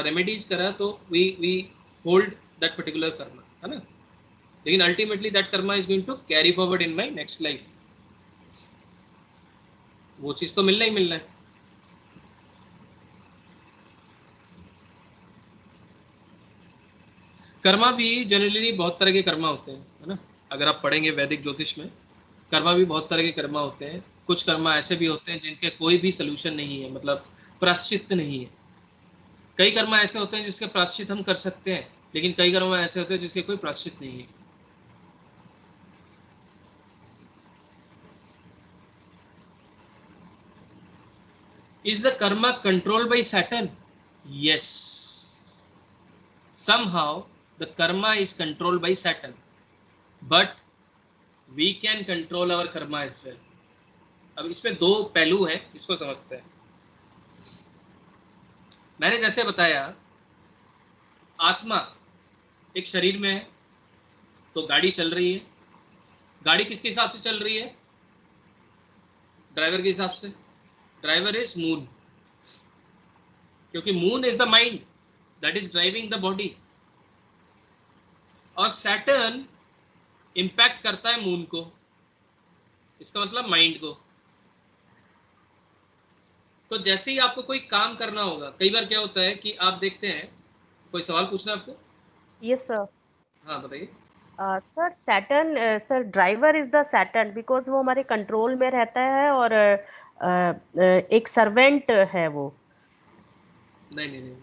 रेमेडीज करा तो we hold that particular karma, है ना, लेकिन ultimately that karma is going to carry forward in my next life, वो चीज तो मिलना ही मिलना है। कर्मा भी जनरली बहुत तरह के कर्मा होते हैं, है ना, अगर आप पढ़ेंगे वैदिक ज्योतिष में कर्मा भी बहुत तरह के कर्मा होते हैं। कुछ कर्मा ऐसे भी होते हैं जिनके कोई भी सोल्यूशन नहीं है, मतलब प्रायश्चित नहीं है। कई कर्मा ऐसे होते हैं जिसके प्रायश्चित हम कर सकते हैं, लेकिन कई कर्मा ऐसे होते हैं जिसके कोई प्रायश्चित नहीं है। Is the karma controlled by Saturn? Yes. Somehow the karma is controlled by Saturn, but we can control our karma as well. अब इसमें दो पहलू हैं, इसको समझते हैं। मैंने जैसे बताया, आत्मा एक शरीर में है तो गाड़ी चल रही है। गाड़ी किसके हिसाब से चल रही है? ड्राइवर के हिसाब से। ड्राइवर इज मून, क्योंकि moon is the mind that is driving the body, और सैटर्न इंपैक्ट करता है मून को, इसका मतलब माइंड को। तो जैसे ही आपको कोई काम करना होगा, कई बार क्या होता है कि आप देखते हैं, कोई सवाल पूछना है आपको? Yes sir. हाँ बताइए। Sir Saturn, sir driver is the Saturn because वो हमारे कंट्रोल में रहता है और एक सर्वेंट है वो। नहीं नहीं नहीं,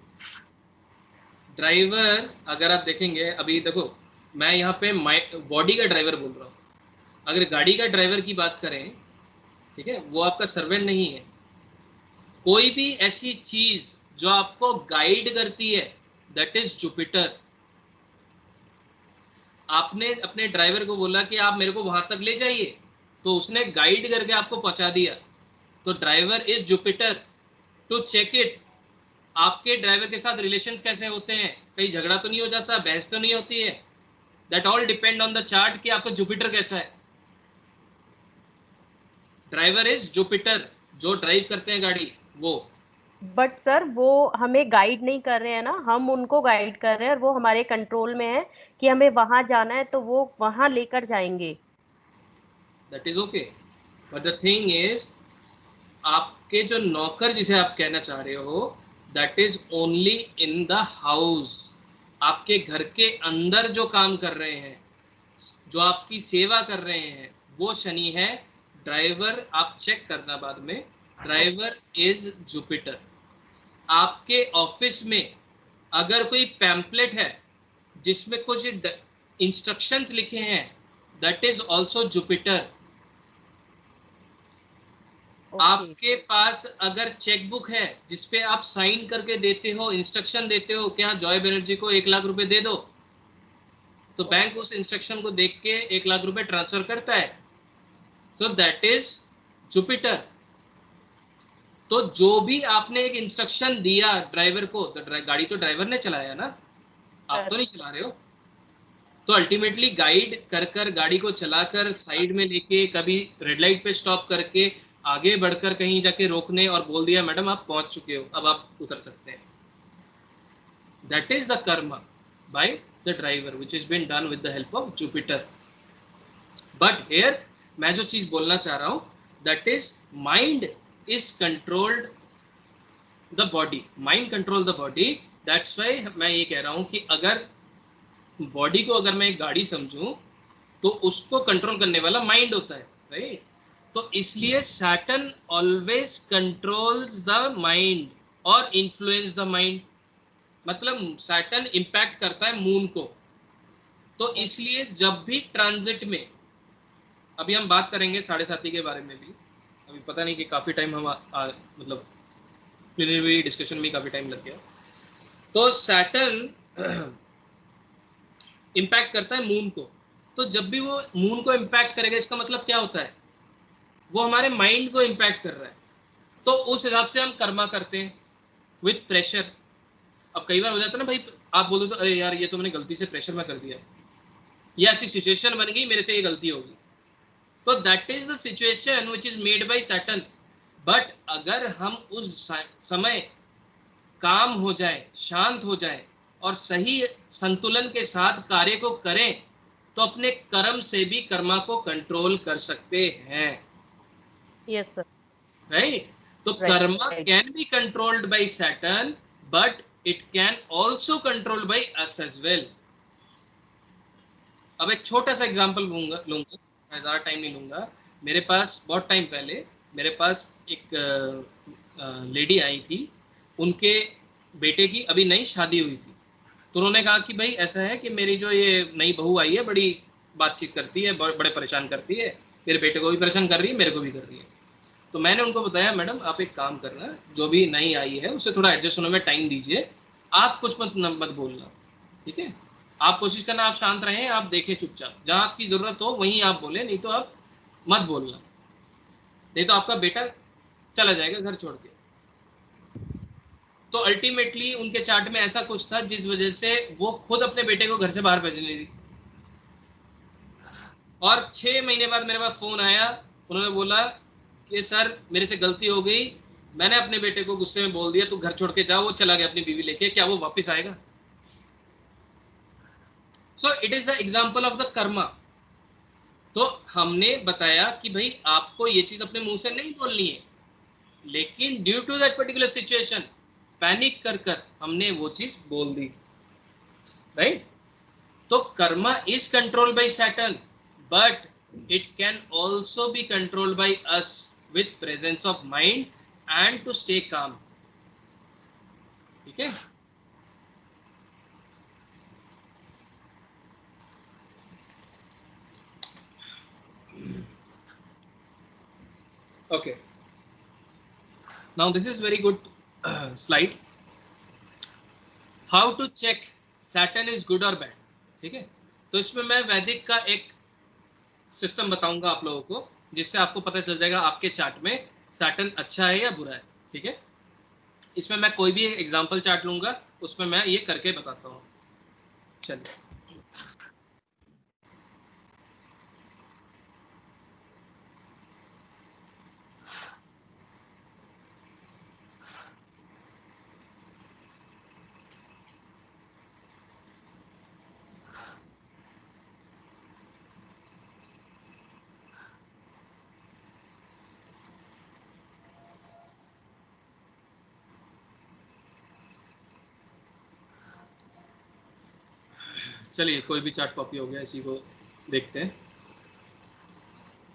ड्राइवर अगर आप देखेंगे, अभी देखो मैं यहाँ पे बॉडी का ड्राइवर बोल रहा हूँ। अगर गाड़ी का ड्राइवर की बात करें, ठीक है, वो आपका सर्वेंट नहीं है। कोई भी ऐसी चीज जो आपको गाइड करती है, दैट इज जुपिटर। आपने अपने ड्राइवर को बोला कि आप मेरे को वहां तक ले जाइए, तो उसने गाइड करके आपको पहुंचा दिया, तो driver is Jupiter. To check it, आपके ड्राइवर के साथ रिलेशंस कैसे होते हैं, कहीं झगड़ा तो नहीं हो जाता, बहस तो नहीं होती है? That all depend on the chart कि आपका जुपिटर कैसा है। ड्राइवर इज जुपिटर, जो ड्राइव करते हैं गाड़ी वो। बट सर वो हमें गाइड नहीं कर रहे हैं ना, हम उनको गाइड कर रहे हैं और वो हमारे कंट्रोल में है कि हमें वहां जाना है तो वो वहां लेकर जाएंगे। That is okay, but the thing is, आपके जो नौकर जिसे आप कहना चाह रहे हो, that is only in the house. आपके घर के अंदर जो काम कर रहे हैं, जो आपकी सेवा कर रहे हैं, वो शनि है। ड्राइवर आप चेक करना बाद में, ड्राइवर इज जुपिटर। आपके ऑफिस में अगर कोई पैम्पलेट है जिसमें कुछ इंस्ट्रक्शंस लिखे हैं, दैट इज ऑल्सो जुपिटर। आपके पास अगर चेकबुक है जिसपे आप साइन करके देते हो, इंस्ट्रक्शन देते हो कि हाँ जॉय बनर्जी को 1 लाख रुपए दे दो, तो बैंक उस इंस्ट्रक्शन को देख के 1 लाख रुपए ट्रांसफर करता है। So that is Jupiter. तो जो भी आपने एक इंस्ट्रक्शन दिया ड्राइवर को, तो गाड़ी तो ड्राइवर ने चलाया ना, आप तो नहीं चला रहे हो। तो अल्टीमेटली गाइड कर कर गाड़ी को चलाकर साइड में लेके, कभी रेड लाइट पे स्टॉप करके, आगे बढ़कर कहीं जाके रोकने और बोल दिया मैडम आप पहुंच चुके हो, अब आप उतर सकते हैं। That is the karma by the driver which is been done with the help of Jupiter. But here मैं जो चीज बोलना चाह रहा हूं, that is mind is controlled the body, mind control the body. That's why मैं ये कह रहा हूं कि अगर बॉडी को अगर मैं एक गाड़ी समझूं, तो उसको कंट्रोल करने वाला माइंड होता है, राइट? तो इसलिए Saturn always controls the mind और इन्फ्लुएंस द माइंड। मतलब सैटर्न इंपैक्ट करता है मून को। तो इसलिए जब भी ट्रांजिट में, अभी हम बात करेंगे 7.5 के बारे में भी, अभी पता नहीं कि काफी टाइम हम मतलब प्रीलिमिनरी डिस्कशन में काफी टाइम लग गया। तो सैटर्न इंपैक्ट करता है मून को। तो जब भी वो मून को इंपैक्ट करेगा, इसका मतलब क्या होता है? वो हमारे माइंड को इम्पैक्ट कर रहा है, तो उस हिसाब से हम कर्मा करते हैं विथ प्रेशर। अब कई बार हो जाता है ना भाई, आप बोलो तो अरे यार ये तो मैंने गलती से प्रेशर में कर दिया, ये ऐसी सिचुएशन बन गई, मेरे से ये गलती होगी, तो that is the situation which is made by Saturn. But अगर हम उस समय काम हो जाए, शांत हो जाए और सही संतुलन के साथ कार्य को करें, तो अपने कर्म से भी कर्मा को कंट्रोल कर सकते हैं, यस सर, राइट? तो Right, karma right. Can be controlled by Saturn, but it can also control by us as well. अब एक छोटा सा एग्जांपल लूंगा, मैं ज़्यादा टाइम नहीं लूंगा। मेरे पास बहुत टाइम पहले मेरे पास एक लेडी आई थी, उनके बेटे की अभी नई शादी हुई थी। तो उन्होंने कहा कि भाई ऐसा है कि मेरी जो ये नई बहू आई है बड़ी बातचीत करती है, बड़े परेशान करती है, मेरे बेटे को भी परेशान कर रही है, मेरे को भी कर रही है। तो मैंने उनको बताया मैडम आप एक काम करना, जो भी नई आई है उससे थोड़ा एडजस्ट होने में टाइम दीजिए, आप कुछ मत बोलना, ठीक है? आप कोशिश करना आप शांत रहें, आप देखें चुपचाप, जहां आपकी जरूरत हो वहीं आप बोले, नहीं तो आप मत बोलना, नहीं तो आपका बेटा चला जाएगा घर छोड़ के। तो अल्टीमेटली उनके चार्ट में ऐसा कुछ था जिस वजह से वो खुद अपने बेटे को घर से बाहर भेजने दी। और 6 महीने बाद मेरे पास फोन आया, उन्होंने बोला कि सर मेरे से गलती हो गई, मैंने अपने बेटे को गुस्से में बोल दिया तू घर छोड़ के जा, वो चला गया अपनी बीवी लेके, क्या वो वापस आएगा? So it is the example of the Karma. तो हमने बताया कि भाई आपको ये चीज अपने मुंह से नहीं बोलनी है, लेकिन due to that particular situation panic कर हमने वो चीज बोल दी, राइट? तो karma is controlled by Saturn, but it can also be controlled by us with presence of mind and to stay calm, ठीक है? Okay, now this is very good slide, how to check Saturn is good or bad, ठीक है? तो इसमें मैं वैदिक का एक सिस्टम बताऊंगा आप लोगों को, जिससे आपको पता चल जाएगा आपके चार्ट में सैटर्न अच्छा है या बुरा है, ठीक है? इसमें मैं कोई भी एग्जांपल चार्ट लूंगा, उसमें मैं ये करके बताता हूँ। चलिए, चलिए कोई भी चार्ट कॉपी हो गया, इसी को देखते हैं।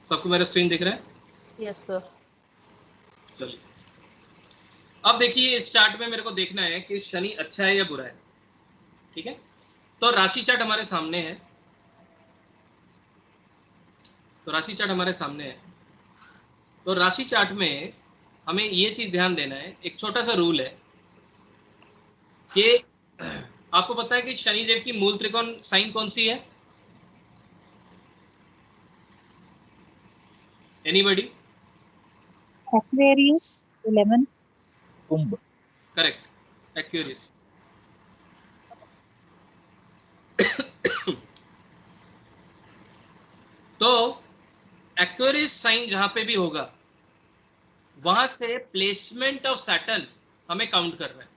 सबको मेरा स्क्रीन दिख रहा है? Yes sir. चलिए, अब देखिए इस चार्ट में मेरे को देखना है कि शनि अच्छा है या बुरा है, ठीक है? तो राशि चार्ट हमारे सामने है, तो राशि चार्ट हमारे सामने है। तो राशि चार्ट में हमें ये चीज ध्यान देना है, एक छोटा सा रूल है कि आपको पता है कि शनिदेव की मूल त्रिकोण साइन कौन सी है? एनीबॉडी? Aquarius 11. कुंभ। Correct, Aquarius. तो एक्वेरियस साइन जहां पे भी होगा वहां से प्लेसमेंट ऑफ सैटर्न हमें काउंट कर रहा है,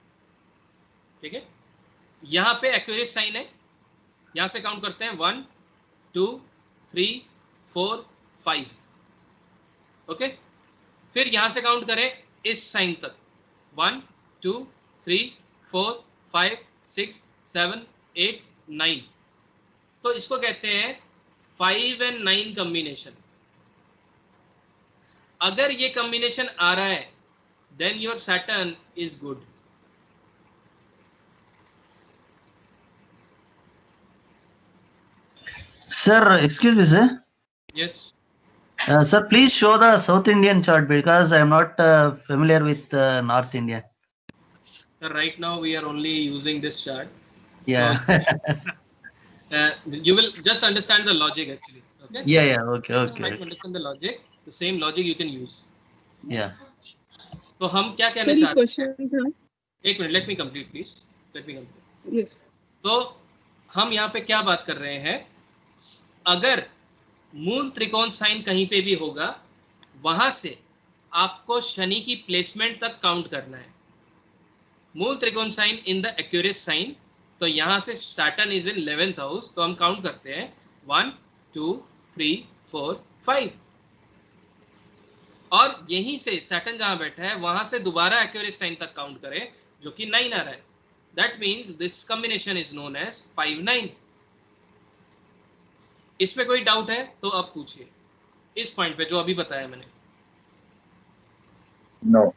ठीक है? यहां पे एक्वेरियस साइन है, यहां से काउंट करते हैं 1 2 3 4 5, ओके? फिर यहां से काउंट करें इस साइन तक 1 2 3 4 5 6 7 8 9, तो इसको कहते हैं 5 and 9 कॉम्बिनेशन। अगर ये कॉम्बिनेशन आ रहा है then your Saturn is good. Sir, excuse me, sir. Yes, Sir, please show the South Indian chart because I am not familiar with North India. sir, right now we are only using this chart. Yeah. You will just understand the logic actually, okay? Yeah. Okay. Just try to understand the logic. The same logic you can use. Yeah. तो हम क्या कहना sir ये चाहते हैं? Question था. एक minute, let me complete please. Let me complete. Yes. तो हम यहाँ पे क्या बात कर रहे हैं? अगर मूल त्रिकोण साइन कहीं पे भी होगा, वहां से आपको शनि की प्लेसमेंट तक काउंट करना है. Mool trikona sign in the Aquarius sign, तो यहां से Saturn is in 11th house, तो हम काउंट करते हैं 1 2 3 4 5, और यहीं से सैटर्न जहां बैठा है वहां से दोबारा एक्यूरेस साइन तक काउंट करें, जो कि 9 आ रहा है. That means this combination is known as 5 9. इसमें कोई डाउट है तो अब पूछिए इस पॉइंट पे जो अभी बताया मैंने. नो.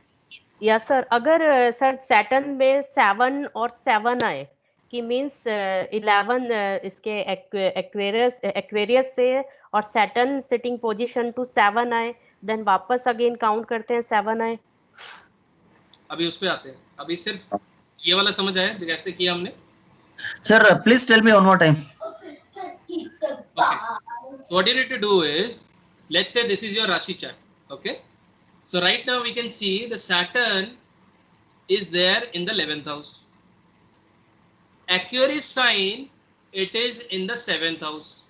या सर, अगर सर सैटर्न में 7 और 7 आए कि मींस 11 इसके एक्वेरियस से और सैटर्न सिटिंग पोजीशन टू 7 आए, देन वापस अगेन काउंट करते हैं 7 आए. अभी उस पे आते हैं. अभी सिर्फ ये वाला समझ आया जैसे किया हमने. Sir, please tell me one more time. Okay. So what you need to do is, let's say this is your Rashi chart. Okay. So right now we can see the Saturn is there in the 11th house. Aquarius sign, it is in the 7th house.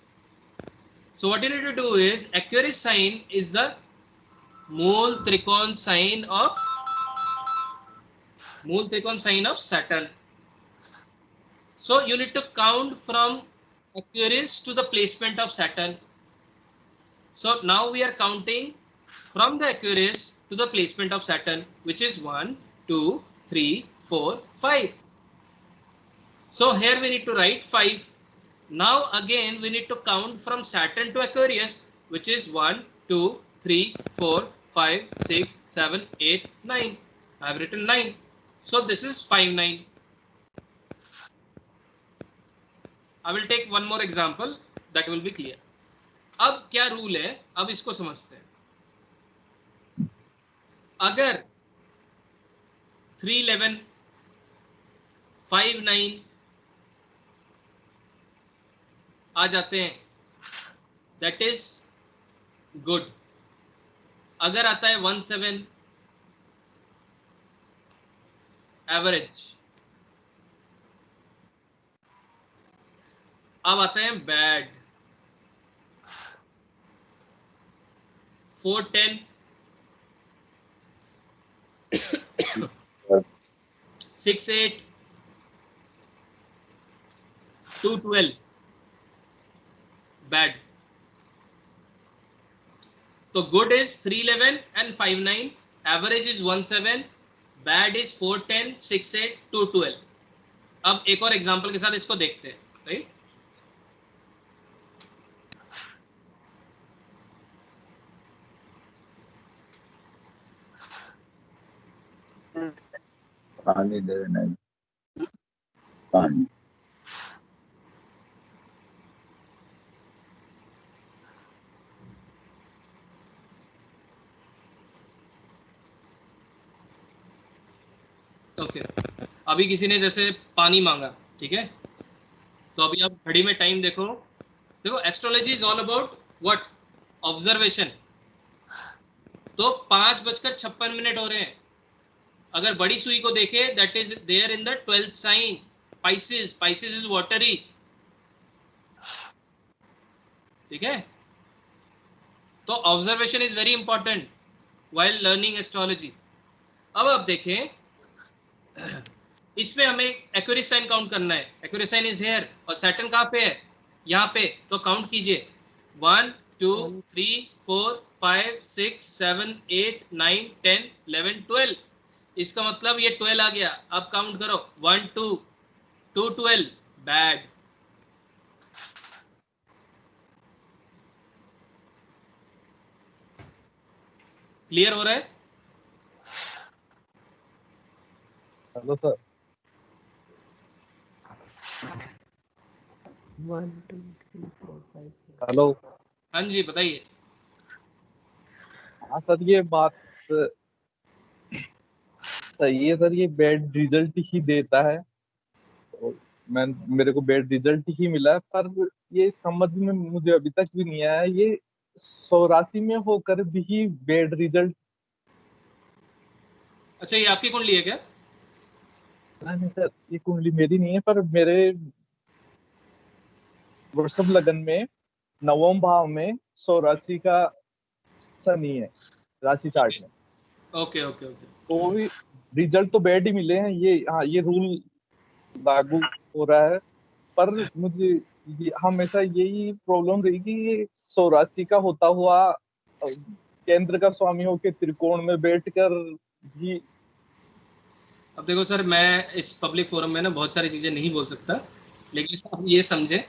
So what you need to do is, Aquarius sign is the Mool Trikon sign of Saturn. So you need to count from Aquarius to the placement of Saturn. So now we are counting from the Aquarius to the placement of Saturn, which is 1 2 3 4 5. So here we need to write 5. Now again we need to count from Saturn to Aquarius, which is 1 2 3 4 5 6 7 8 9. I have written 9. So this is 5 9. I will take one more example that will be clear. अब क्या rule है, अब इसको समझते हैं. अगर 3 11 5 9 आ जाते हैं, दैट इज गुड. अगर आता है 1 7, एवरेज. अब आते हैं बैड. 4 10, 6 8, 2 12, बैड. तो good is 3 11 and 5 9, average is 1 7, bad is 4 10, 6 8, 2 12. अब एक और एग्जांपल के साथ इसको देखते हैं. राइट, पानी दे नहीं. पानी. ओके. अभी किसी ने जैसे पानी मांगा, ठीक है, तो अभी आप घड़ी में टाइम देखो. देखो, astrology is all about what? Observation. तो 5:56 हो रहे हैं. अगर बड़ी सुई को देखे, that is there in the 12th sign, Pisces. Pisces is watery. ठीक है, तो observation is very important while learning astrology. अब आप देखें, इसमें हमें एक्यूरेस साइन काउंट करना है. एक्यूरेस साइन इज हियर, और सैटर्न कहाँ पे है? यहाँ पे. तो काउंट कीजिए 1 2 3 4 5 6 7 8 9 10 11 12. इसका मतलब ये 12 आ गया. अब काउंट करो 1 2 2 12, बैड. क्लियर हो रहा है? Hello sir. 1 2 3 4 5 6. हेलो. हाँ जी, बताइए. हाँ सर, ये बात सही है सर. ये बैड रिजल्ट ही देता है. तो मेरे को बैड रिजल्ट ही मिला है, पर ये समझ में मुझे अभी तक भी नहीं आया, ये राशि में होकर भी बैड रिजल्ट। अच्छा, ये आपकी कुंडली है क्या? नहीं सर, ये कुंडली मेरी नहीं है, पर मेरे वृषभ लगन में नवम भाव में 100 राशि का शनि है राशि चार्ट में। Okay okay okay. तो वो भी रिजल्ट तो बैड ही मिले हैं। ये हाँ, ये रूल लागू हो रहा है, पर मुझे हमेशा यही प्रॉब्लम रही कि ये 100 राशि का होता हुआ केंद्र का स्वामी होकर त्रिकोण में बैठकर भी। अब देखो सर, मैं इस पब्लिक फोरम में ना बहुत सारी चीज़ें नहीं बोल सकता, लेकिन आप ये समझें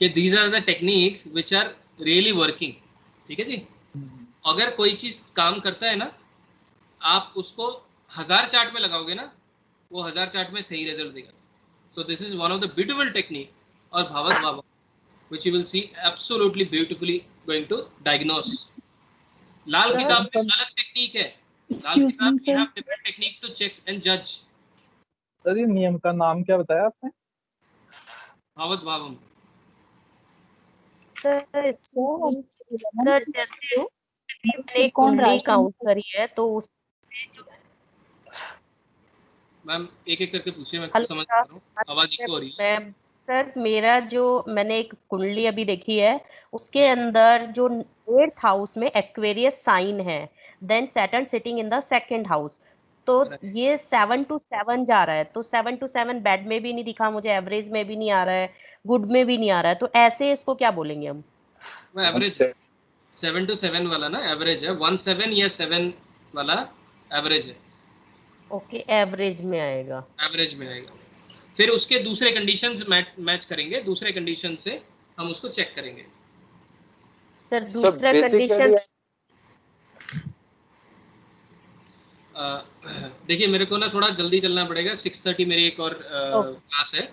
कि these are the techniques which are really working. ठीक है जी। अगर कोई चीज़ काम करता है ना, आप उसको 1000 चार्ट में लगाओगे ना, वो 1000 चार्ट में सही रिजल्ट देगा। सो this is one of the beautiful technique, और भावत बाबा which you will see absolutely beautifully going to diagnose. लाल किताब में अलग टेक्निक है। लाल Excuse किताब me, we sir. have different technique to check and judge. Sir ये नियम का नाम क्या बताया आपने? भावत भावम। सर सर जैसे मैंने एक कौन कुंडली राशि काउंट करी है तो उसमें जो मैम एक एक करके पूछिए, मैं हेलो समझ सर, पा रहा हूँ, आवाज इको हो रही है। मैं सर मेरा जो मैंने एक कुंडली अभी देखी है, उसके अंदर जो 8th हाउस में एक्वेरियस साइन है, then Saturn sitting in the second house, तो ये 7 to 7 जा रहा है। तो 7 to 7 बैड में भी नहीं दिखा मुझे, एवरेज में भी नहीं आ रहा है, गुड में भी नहीं आ रहा है, तो ऐसे इसको क्या बोलेंगे हम? वो एवरेज है। 7 to 7 वाला ना एवरेज है। 1 7 या 7 वाला एवरेज है। ओके, एवरेज में आएगा। एवरेज में आएगा। फिर उसके दूसरे कंडीशंस मैच करेंगे, दूसरे कंडीशन से हम उसको चेक करेंगे। सर दूसरा कंडीशन देखिए, मेरे को ना थोड़ा जल्दी चलना पड़ेगा, 6:30 मेरी एक और क्लास है।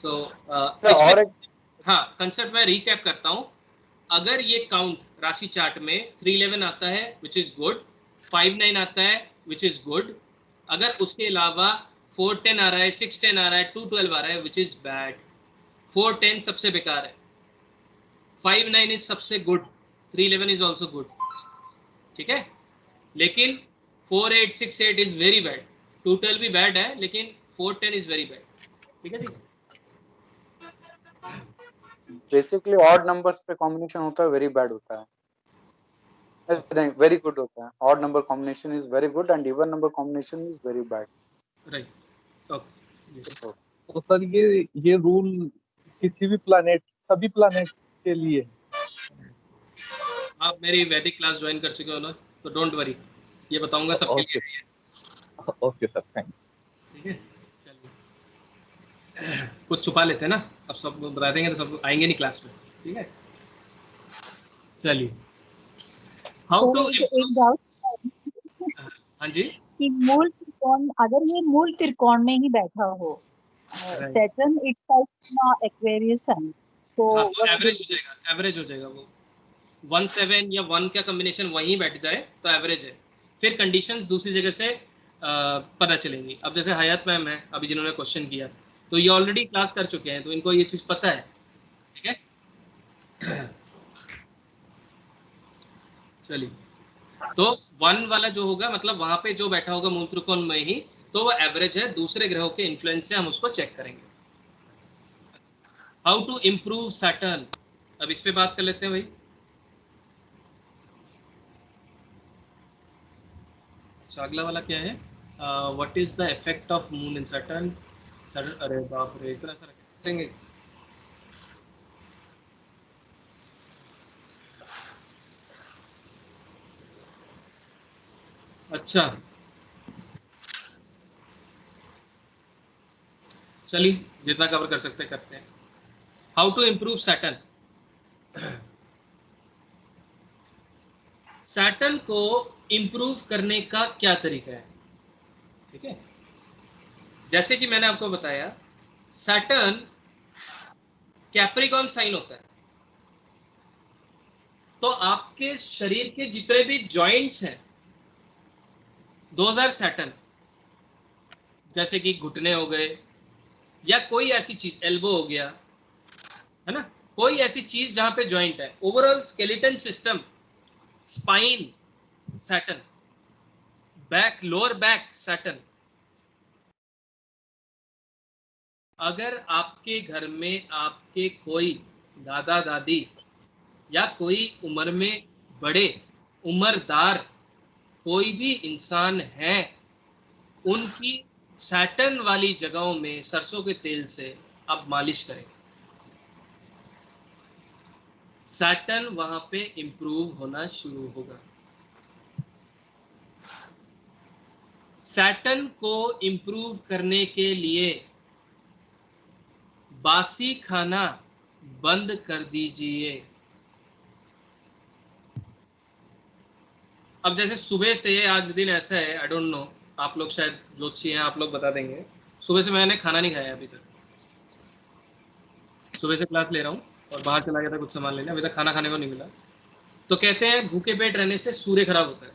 सो इसमें हाँ, कंसेप्ट मैं रिकैप करता हूँ। अगर ये काउंट राशि चार्ट में 311 आता है विच इज गुड, 59 आता है विच इज गुड, अगर उसके अलावा 410 आ रहा है, 610 आ रहा है, 212 आ रहा है विच इज बैड। 410 सबसे बेकार है, 59 इज सबसे गुड, 311 इज ऑल्सो गुड। ठीक है, लेकिन 4868 इज वेरी बैड, 212 भी बैड है, लेकिन 410 इज वेरी बैड। ठीक है जी। बेसिकली ऑड नंबर्स पे कॉम्बिनेशन होता है वेरी बैड होता है, वेरी गुड होता है। Odd number combination is very good and even number combination is very bad. Right. Okay. तो सर ये रूल किसी भी प्लानेट, सभी प्लानेट के लिए? आप मेरी वैदिक क्लास ज्वाइन कर चुके हो ना, तो डोंट वरी, ये बताऊंगा सबके लिए है ये। Okay sir, thank you. ठीक है, चलिए। कुछ छुपा लेते हैं ना, अब सब बता देंगे तो सब आएंगे नहीं क्लास में। ठीक है, चलिए। हाउ टू एक डाउट हाँ जी, कि मूल त्रिकोण, अगर ये मूल त्रिकोण में ही बैठा हो, सैटर्न इट्स टाइप एक्वेरियस सन, सो हाँ, तो एवरेज हो जाएगा, एवरेज हो जाएगा वो। 1 7 या 1 का कॉम्बिनेशन वहीं बैठ जाए तो एवरेज है। फिर कंडीशंस दूसरी जगह से पता चलेंगी। अब जैसे हयात मैम है अभी जिन्होंने क्वेश्चन किया, तो ये ऑलरेडी क्लास कर चुके हैं, तो इनको ये चीज़ पता है। ठीक है, चलिए। तो 1 वाला जो होगा, मतलब वहां पे जो बैठा होगा मूल त्रिकोण में ही, तो वो एवरेज है। दूसरे ग्रहों के इन्फ्लुएंस से हम उसको चेक करेंगे। हाउ टू इम्प्रूव सैटर्न, अब इस पे बात कर लेते हैं भाई। अगला वाला क्या है? What is the effect of moon in Saturn? अरे बाप रे, इतना सारा करेंगे। अच्छा, चलिए, जितना कवर कर सकते हैं करते हैं। How to improve Saturn. Saturn को इम्प्रूव करने का क्या तरीका है? ठीक है, जैसे कि मैंने आपको बताया, सैटर्न कैप्रिकॉर्न साइन होता है, तो आपके शरीर के जितने भी जॉइंट्स हैं, दोज आर सैटर्न। जैसे कि घुटने हो गए, या कोई ऐसी चीज, एल्बो हो गया, है ना, कोई ऐसी चीज जहां पे जॉइंट है। Overall skeleton system spine Saturn, back, lower back Saturn. अगर आपके घर में आपके कोई दादा दादी या कोई उम्र में बड़े उम्रदार कोई भी इंसान है, उनकी सैटर्न वाली जगहों में सरसों के तेल से आप मालिश करें। सैटर्न वहां पे इंप्रूव होना शुरू होगा। सैटर्न को इंप्रूव करने के लिए बासी खाना बंद कर दीजिए। अब जैसे सुबह से आज दिन ऐसा है, आई डोंट नो, आप लोग शायद ज्योतिषी हैं, आप लोग बता देंगे। सुबह से मैंने खाना नहीं खाया अभी तक। सुबह से क्लास ले रहा हूँ और बाहर चला गया था कुछ सामान लेने, अभी तक खाना खाने को नहीं मिला। तो कहते हैं भूखे पेट रहने से सूर्य खराब होता है,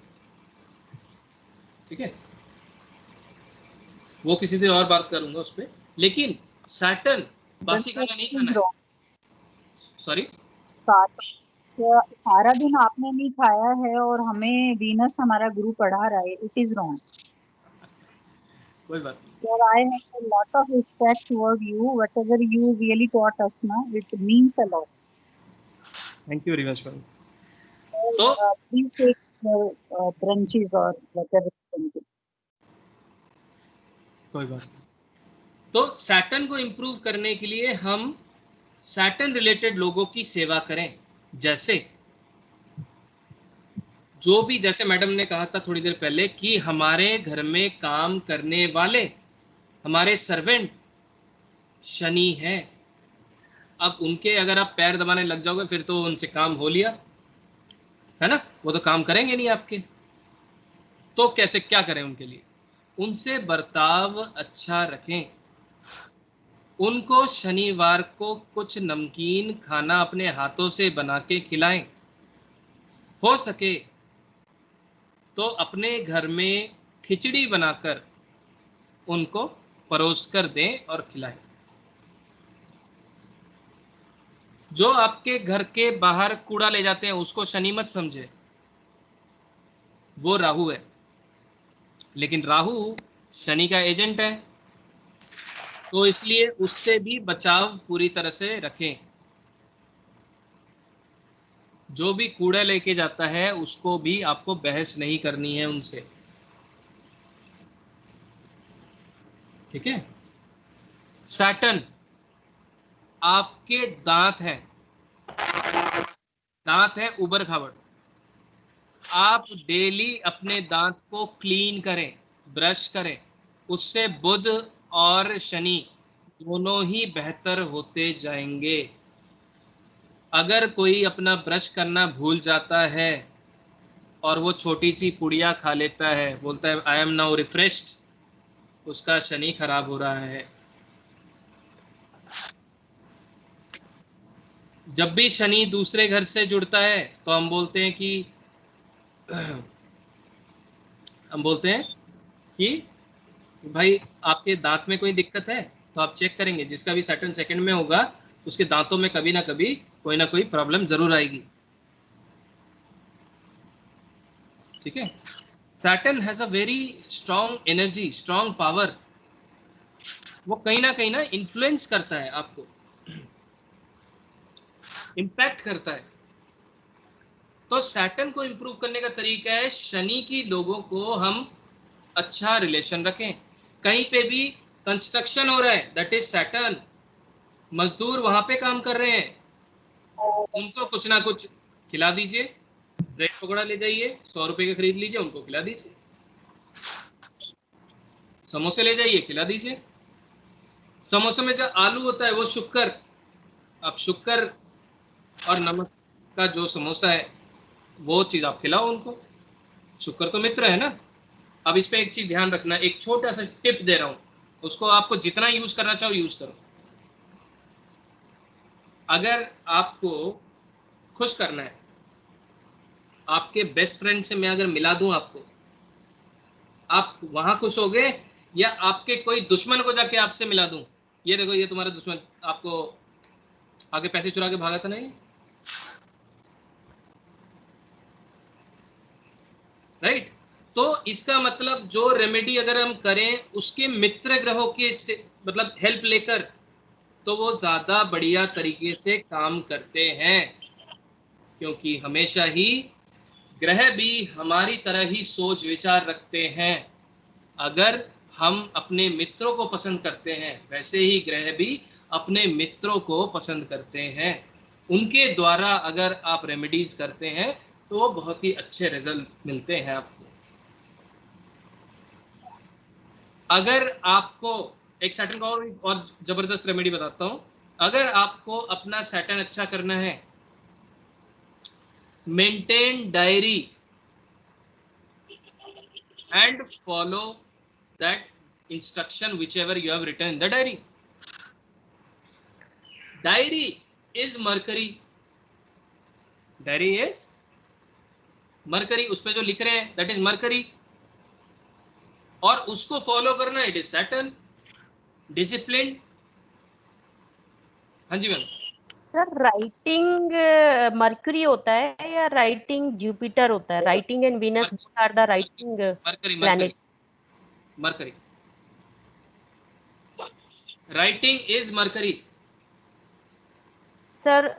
ठीक है, वो किसी दिन और बात करूंगा उस पर। लेकिन सैटर्न बासी खाना नहीं खाना है। सॉरी, सारा दिन आपने नहीं खाया है और हमें वीनस हमारा गुरु पढ़ा रहा है, इट इज रॉन्ग। कोई बात नहीं। Sir, I have a lot of respect toward you. Whatever you really taught us, na, it means a lot. Thank you very much ma'am. So, तो please take the brunches or whatever. कोई बात नहीं। तो Saturn को improve करने के लिए हम सैटर्न रिलेटेड लोगों की सेवा करें। जैसे जो भी, जैसे मैडम ने कहा था थोड़ी देर पहले कि हमारे घर में काम करने वाले हमारे सर्वेंट शनि हैं। अब उनके अगर आप पैर दबाने लग जाओगे फिर तो उनसे काम हो लिया, है ना, वो तो काम करेंगे नहीं आपके। तो कैसे, क्या करें उनके लिए? उनसे बर्ताव अच्छा रखें। उनको शनिवार को कुछ नमकीन खाना अपने हाथों से बना के खिलाएं। हो सके तो अपने घर में खिचड़ी बनाकर उनको परोस कर दें और खिलाएं। जो आपके घर के बाहर कूड़ा ले जाते हैं उसको शनि मत समझे, वो राहु है। लेकिन राहु शनि का एजेंट है, तो इसलिए उससे भी बचाव पूरी तरह से रखें। जो भी कूड़ा लेके जाता है उसको भी आपको बहस नहीं करनी है उनसे, ठीक है। सैटर्न आपके दांत हैं, दांत है उबर खाबड़। आप डेली अपने दांत को क्लीन करें, ब्रश करें, उससे बुध और शनि दोनों ही बेहतर होते जाएंगे। अगर कोई अपना ब्रश करना भूल जाता है और वो छोटी सी पुड़िया खा लेता है, बोलता है आई एम नाउ रिफ्रेश्ड, उसका शनि खराब हो रहा है। जब भी शनि दूसरे घर से जुड़ता है तो हम बोलते हैं कि भाई आपके दांत में कोई दिक्कत है, तो आप चेक करेंगे जिसका भी सैटर्न सेकंड में होगा उसके दांतों में कभी ना कभी कोई ना कोई प्रॉब्लम जरूर आएगी, ठीक है। Saturn has a very strong energy, strong power. वो कहीं ना इन्फ्लुएंस करता है आपको, इम्पैक्ट करता है। तो सैटर्न को इंप्रूव करने का तरीका है शनि की लोगों को हम अच्छा रिलेशन रखें। कहीं पे भी कंस्ट्रक्शन हो रहा है, दैट इज सैटर्न। मजदूर वहां पे काम कर रहे हैं, उनको कुछ ना कुछ खिला दीजिए। ब्रेड पकौड़ा ले जाइए, 100 रुपए का खरीद लीजिए, उनको खिला दीजिए। समोसे ले जाइए, खिला दीजिए। समोसे में जो आलू होता है वो शुक्र, अब शुक्र और नमक का जो समोसा है वो चीज आप खिलाओ उनको। शुक्र तो मित्र है ना। अब इस पे एक चीज ध्यान रखना, एक छोटा सा टिप दे रहा हूं, उसको आपको जितना यूज करना चाहो यूज करो। अगर आपको खुश करना है, आपके बेस्ट फ्रेंड से मैं अगर मिला दूं आपको, आप वहां खुश होगे, या आपके कोई दुश्मन को जाके आपसे मिला दूं, ये देखो ये तुम्हारा दुश्मन आपको आगे पैसे चुरा के भागा था ना, राइट। तो इसका मतलब जो रेमेडी अगर हम करें उसके मित्र ग्रहों के मतलब हेल्प लेकर, तो वो ज्यादा बढ़िया तरीके से काम करते हैं, क्योंकि हमेशा ही ग्रह भी हमारी तरह ही सोच विचार रखते हैं। अगर हम अपने मित्रों को पसंद करते हैं, वैसे ही ग्रह भी अपने मित्रों को पसंद करते हैं। उनके द्वारा अगर आप रेमेडीज करते हैं तो वो बहुत ही अच्छे रिजल्ट मिलते हैं आपको। अगर आपको एक सैटर्न का और जबरदस्त रेमेडी बताता हूं, अगर आपको अपना सैटर्न अच्छा करना है, maintain diary and follow that instruction whichever you have written in the diary. Diary is Mercury. Diary is Mercury. उस पे जो लिख रहे हैं that is Mercury, और उसको फॉलो करना it is Saturn. Disciplined. हाँ जी मैम। सर राइटिंग मर्क्यूरी होता है या राइटिंग जुपिटर होता है? Writing and Venus both are the writing planet. Mercury writing is Mercury. Sir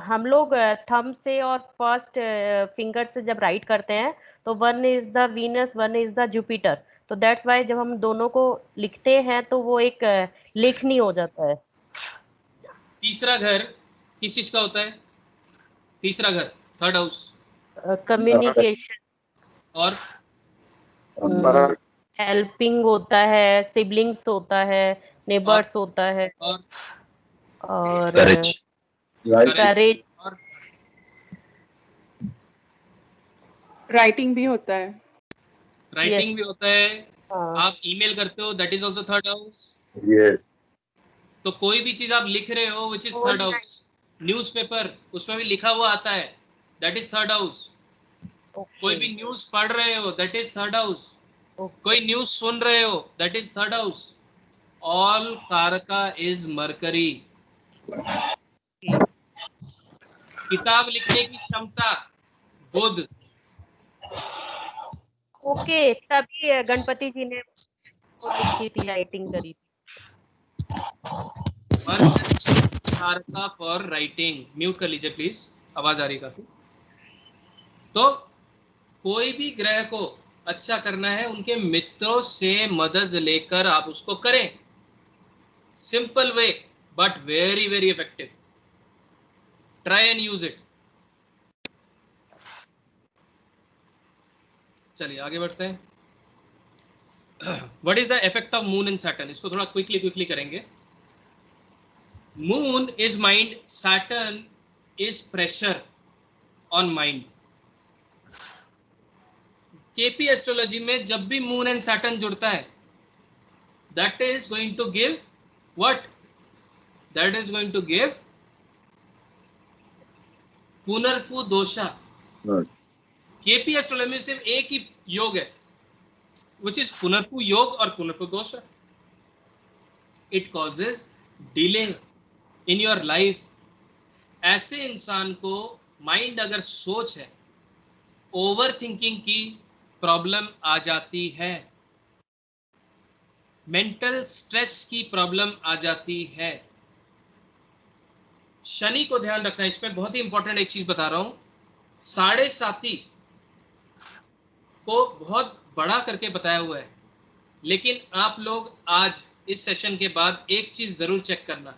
हम लोग थंब से और फर्स्ट फिंगर से जब राइट करते हैं तो one is the Venus, one is the Jupiter, तो दैट्स वाई जब हम दोनों को लिखते हैं तो वो एक लेखनी हो जाता है। तीसरा घर किस चीज का होता है? तीसरा घर, थर्ड हाउस, कम्युनिकेशन और हेल्पिंग होता है, सिबलिंग्स होता है, नेबर्स होता है, और करेज, करेज, और राइटिंग भी होता है। राइटिंग भी होता है। हाँ। आप ईमेल करते हो, that is also third house. तो कोई भी चीज आप लिख रहे हो which is third house. Newspaper, उसमें भी लिखा हुआ आता है, दैट इज थर्ड हाउस। कोई भी न्यूज पढ़ रहे हो, दैट इज थर्ड हाउस। कोई न्यूज सुन रहे हो, that is third house. All कारका इज मरकरी। किताब लिखने की क्षमता बुध। ओके, तभी गणपति जी ने वो लिखी थी, राइटिंग करी थी। कारका फॉर राइटिंग। म्यूट कर लीजिए प्लीज, आवाज आ रही काफी। तो कोई भी ग्रह को अच्छा करना है, उनके मित्रों से मदद लेकर आप उसको करें। Simple way but very very effective. Try and use it. चलिए आगे बढ़ते हैं। What is the effect of moon and Saturn? इसको थोड़ा क्विकली करेंगे। Moon is mind, Saturn is pressure on mind. KP astrology में जब भी मून एंड सैटर्न जुड़ता है, that is going to give what? That is going to give पुनर्पु दोषा। KP astrology में सिर्फ एक ही योग है, which is पुनर्पु योग और पुनर्पु दोषा। It causes delay in your life। ऐसे इंसान को माइंड अगर सोच है, ओवर थिंकिंग की प्रॉब्लम आ जाती है, मेंटल स्ट्रेस की प्रॉब्लम आ जाती है। शनि को ध्यान रखना। इसमें बहुत ही इंपॉर्टेंट एक चीज बता रहा हूं, 7.5 को बहुत बड़ा करके बताया हुआ है, लेकिन आप लोग आज इस सेशन के बाद एक चीज जरूर चेक करना।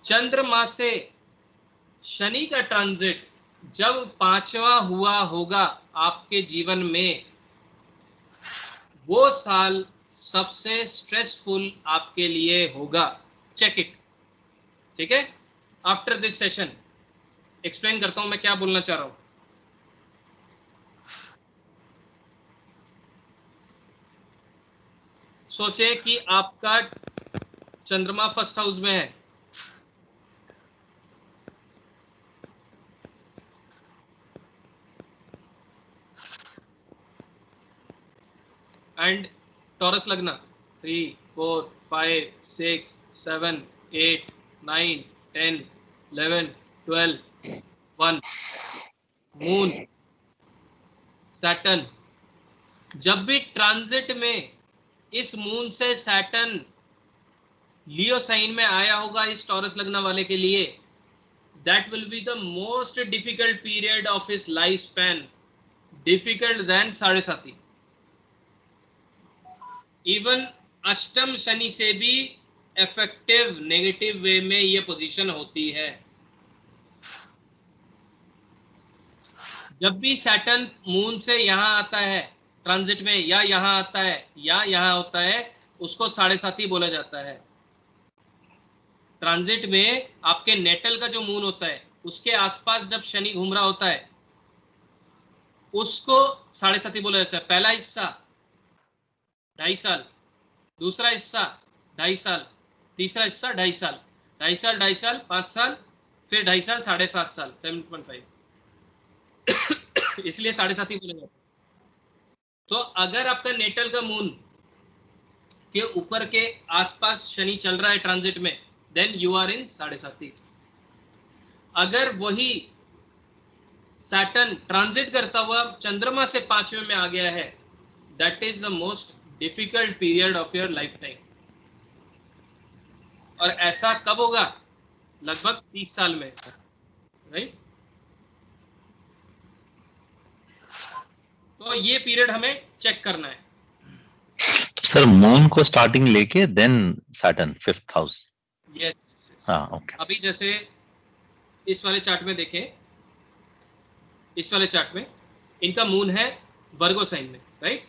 चंद्रमा से शनि का ट्रांजिट जब 5वां हुआ होगा आपके जीवन में, वो साल सबसे स्ट्रेसफुल आपके लिए होगा। Check it. ठीक है, आफ्टर दिस सेशन एक्सप्लेन करता हूं मैं क्या बोलना चाह रहा हूं। सोचे कि आपका चंद्रमा फर्स्ट हाउस में है, एंड टॉरस लगना 3, 4, 5, 6, 7, 8, 9, 10, 11, 12, 1। मून सैटर्न, जब भी ट्रांजिट में इस मून से सैटर्न लियो साइन में आया होगा इस टॉरस लगना वाले के लिए, that will be the most difficult period of his life span, difficult than 7.5। Even अष्टम शनि से भी इफेक्टिव नेगेटिव वे में ये पोजीशन होती है। जब भी सैटर्न मून से यहां आता है ट्रांजिट में, या यहां आता है या यहां होता है, उसको 7.5 बोला जाता है। ट्रांजिट में आपके नेटल का जो मून होता है उसके आसपास जब शनि घूम रहा होता है उसको 7.5 बोला जाता है। पहला हिस्सा 2.5 साल, दूसरा हिस्सा 2.5 साल, तीसरा हिस्सा 2.5 साल, 2.5 साल 2.5 साल 5 साल, फिर 2.5 साल 7.5 साल 7.5, इसलिए 7.5 बोला जाता है। तो अगर आपका नेटल का मून के ऊपर के आसपास शनि चल रहा है ट्रांजिट में, देन यू आर इन 7.5। अगर वही सैटर्न ट्रांजिट करता हुआ चंद्रमा से 5वें में आ गया है, that is the most difficult period of your life time. और ऐसा कब होगा? लगभग 30 साल में, राइट? तो ये पीरियड हमें चेक करना है। तो सर मून को स्टार्टिंग लेके then Saturn 5th house. Yes, हाँ, ओके। अभी जैसे इस वाले चार्ट में देखें, इस वाले चार्ट में इनका मून है वर्गो साइन में, राइट?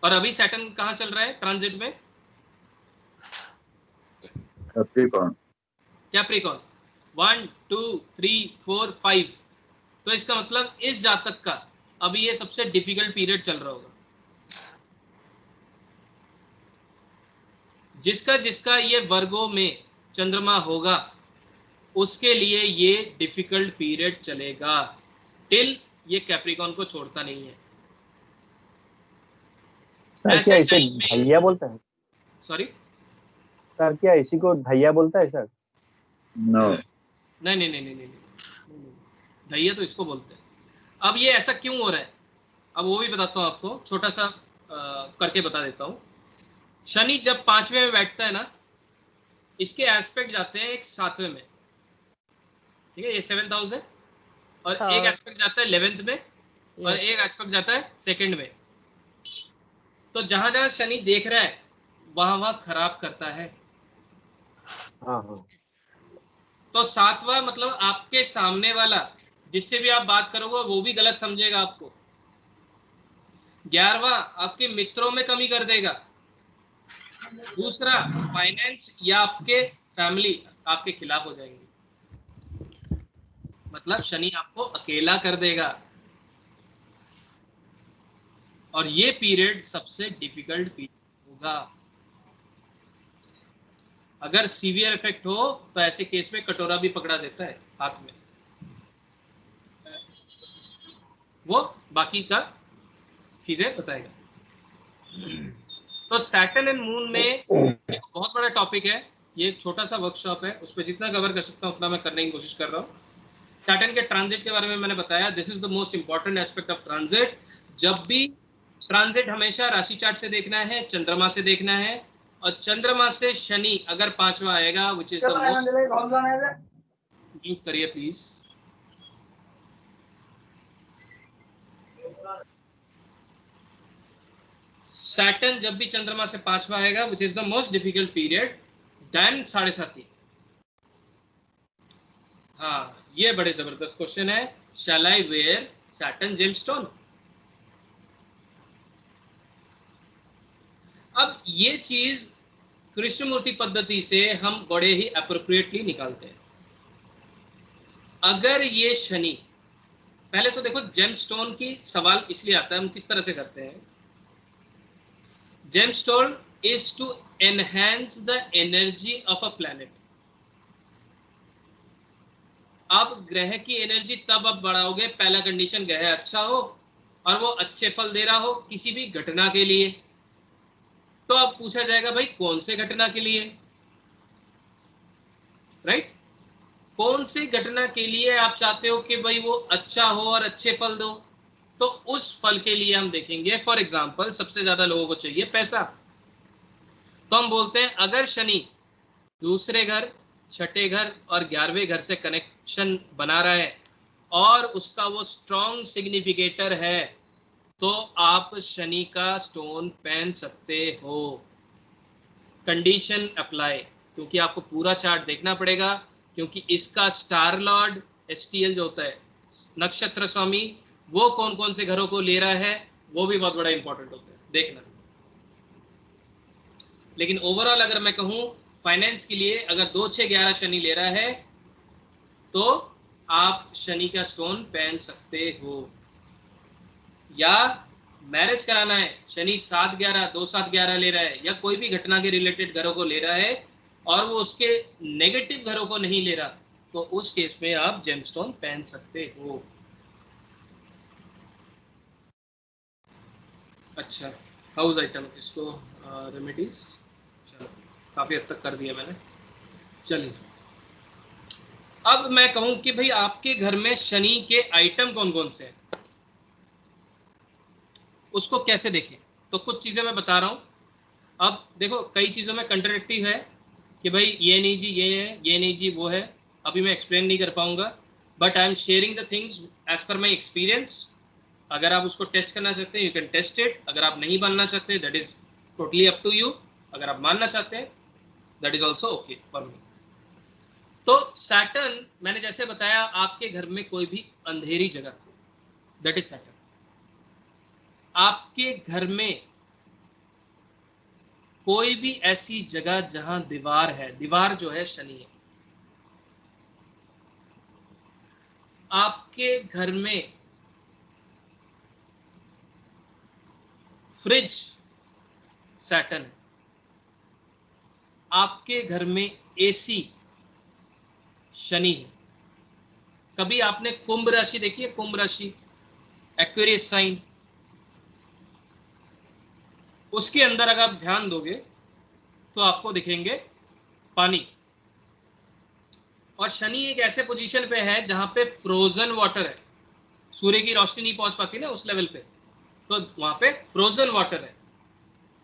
और अभी सैटर्न कहाँ चल रहा है ट्रांजिट में? कैप्रिकॉर्न। कैप्रिकॉर्न। 1 2 3 4 5। तो इसका मतलब इस जातक का अभी ये सबसे डिफिकल्ट पीरियड चल रहा होगा। जिसका जिसका ये वर्गो में चंद्रमा होगा उसके लिए ये डिफिकल्ट पीरियड चलेगा, टिल ये कैप्रिकॉर्न को छोड़ता नहीं है। सर क्या इसे धैया बोलता है? सॉरी सर क्या इसी को धैया बोलता है सर? नो, नहीं नहीं नहीं नहीं नहीं, धैया तो इसको बोलते हैं। अब ये ऐसा क्यों हो रहा है, अब वो भी बताता हूँ आपको, छोटा सा करके बता देता हूँ। शनि जब 5वें में बैठता है ना, इसके एस्पेक्ट जाते हैं एक 7वें में, ठीक है? ये 7th हाउस है, और एक एस्पेक्ट जाता है 11th में, और एक एस्पेक्ट जाता है 2nd में। तो जहां जहां शनि देख रहा है वहां वहां खराब करता है। हाँ हाँ। तो 7वां मतलब आपके सामने वाला जिससे भी आप बात करोगे वो भी गलत समझेगा आपको। 11वां आपके मित्रों में कमी कर देगा। दूसरा फाइनेंस या आपके फैमिली आपके खिलाफ हो जाएंगे, मतलब शनि आपको अकेला कर देगा। और ये पीरियड सबसे डिफिकल्ट पीरियड होगा। अगर सीवियर इफेक्ट हो तो ऐसे केस में कटोरा भी पकड़ा देता है हाथ में, वो बाकी का चीजें बताएगा। तो सैटर्न एंड मून में एक बहुत बड़ा टॉपिक है, ये एक छोटा सा वर्कशॉप है, उस पर जितना कवर कर सकता हूँ उतना मैं करने की कोशिश कर रहा हूँ। सैटर्न के ट्रांजिट के बारे में मैंने बताया, this is the most important aspect of transit. जब भी ट्रांजिट हमेशा राशि चार्ट से देखना है, चंद्रमा से देखना है, और चंद्रमा से शनि अगर 5वां आएगा, which is the most, mute करिए प्लीज। सैटर्न जब भी चंद्रमा से 5वां आएगा, which is the most difficult period, then 7.5। हाँ, ये बड़े जबरदस्त क्वेश्चन है। Shall I wear Saturn gemstone? अब ये चीज कृष्णमूर्ति पद्धति से हम बड़े ही अप्रोप्रिएटली निकालते हैं। अगर ये शनि, पहले तो देखो जेमस्टोन की सवाल इसलिए आता है, हम किस तरह से करते हैं। Gemstone is to enhance the energy of a planet. आप ग्रह की एनर्जी तब आप बढ़ाओगे, पहला कंडीशन ग्रह अच्छा हो और वो अच्छे फल दे रहा हो किसी भी घटना के लिए। तो अब पूछा जाएगा भाई कौन से घटना के लिए, राइट? कौन सी घटना के लिए आप चाहते हो कि भाई वो अच्छा हो और अच्छे फल दो? तो उस फल के लिए हम देखेंगे, फॉर एग्जाम्पल सबसे ज्यादा लोगों को चाहिए पैसा, तो हम बोलते हैं अगर शनि दूसरे घर, छठे घर और 11वें घर से कनेक्शन बना रहा है और उसका वो स्ट्रॉन्ग सिग्निफिकेटर है, तो आप शनि का स्टोन पहन सकते हो। कंडीशन अप्लाई, क्योंकि आपको पूरा चार्ट देखना पड़ेगा, क्योंकि इसका स्टार लॉर्ड STL जो होता है नक्षत्र स्वामी, वो कौन कौन से घरों को ले रहा है वो भी बहुत बड़ा इंपॉर्टेंट होता है, देखना। लेकिन ओवरऑल अगर मैं कहूं फाइनेंस के लिए, अगर 2, 6, 11 शनि ले रहा है तो आप शनि का स्टोन पहन सकते हो। या मैरिज कराना है, शनि 7, 11, 2, 7, 11 ले रहा है, या कोई भी घटना के रिलेटेड घरों को ले रहा है और वो उसके नेगेटिव घरों को नहीं ले रहा, तो उस केस में आप जेमस्टोन पहन सकते हो। अच्छा, हाउस आइटम, इसको रेमेडीज, चलो काफी हद तक कर दिया मैंने। चलिए अब मैं कहूं कि भाई आपके घर में शनि के आइटम कौन कौन से हैं, उसको कैसे देखें। तो कुछ चीजें मैं बता रहा हूं। अब देखो कई चीजों में कंट्राडिक्टिव है कि भाई ये नहीं जी ये है, ये नहीं जी वो है, अभी मैं एक्सप्लेन नहीं कर पाऊंगा, but I am sharing the things as per my experience. अगर आप उसको टेस्ट करना चाहते हैं यू कैन टेस्ट इट, अगर आप नहीं मानना चाहते that is totally up to you, अगर आप मानना चाहते हैं that is also okay for me. तो सैटर्न, मैंने जैसे बताया, आपके घर में कोई भी अंधेरी जगह, दैट इज सैटर्न। आपके घर में कोई भी ऐसी जगह जहां दीवार है, दीवार जो है शनि है। आपके घर में फ्रिज सैटर्न है। आपके घर में AC शनि है। कभी आपने कुंभ राशि देखी है, कुंभ राशि एक्वेरियस साइन, उसके अंदर अगर आप ध्यान दोगे तो आपको दिखेंगे पानी, और शनि एक ऐसे पोजीशन पे है जहां पे फ्रोजन वाटर है, सूर्य की रोशनी नहीं पहुंच पाती ना उस लेवल पे, तो वहां पे फ्रोजन वाटर है।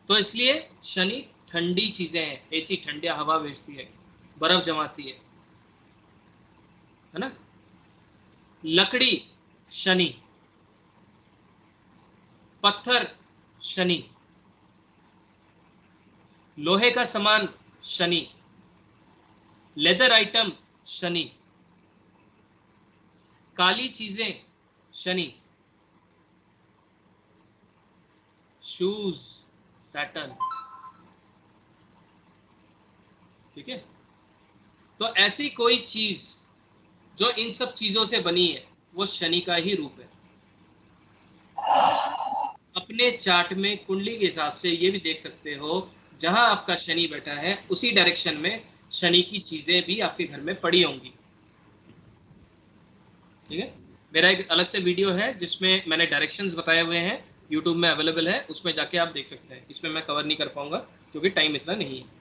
तो इसलिए शनि ठंडी चीजें हैं, ऐसी ठंडी हवा भेजती है, बर्फ जमाती है ना। लकड़ी शनि, पत्थर शनि, लोहे का सामान शनि, लेदर आइटम शनि, काली चीजें शनि, शूज सैटर्न। ठीक है, तो ऐसी कोई चीज जो इन सब चीजों से बनी है वो शनि का ही रूप है। अपने चार्ट में कुंडली के हिसाब से ये भी देख सकते हो, जहां आपका शनि बैठा है उसी डायरेक्शन में शनि की चीजें भी आपके घर में पड़ी होंगी। ठीक है, मेरा एक अलग से वीडियो है जिसमें मैंने डायरेक्शंस बताए हुए हैं, यूट्यूब में अवेलेबल है, उसमें जाके आप देख सकते हैं। इसमें मैं कवर नहीं कर पाऊंगा क्योंकि टाइम इतना नहीं है।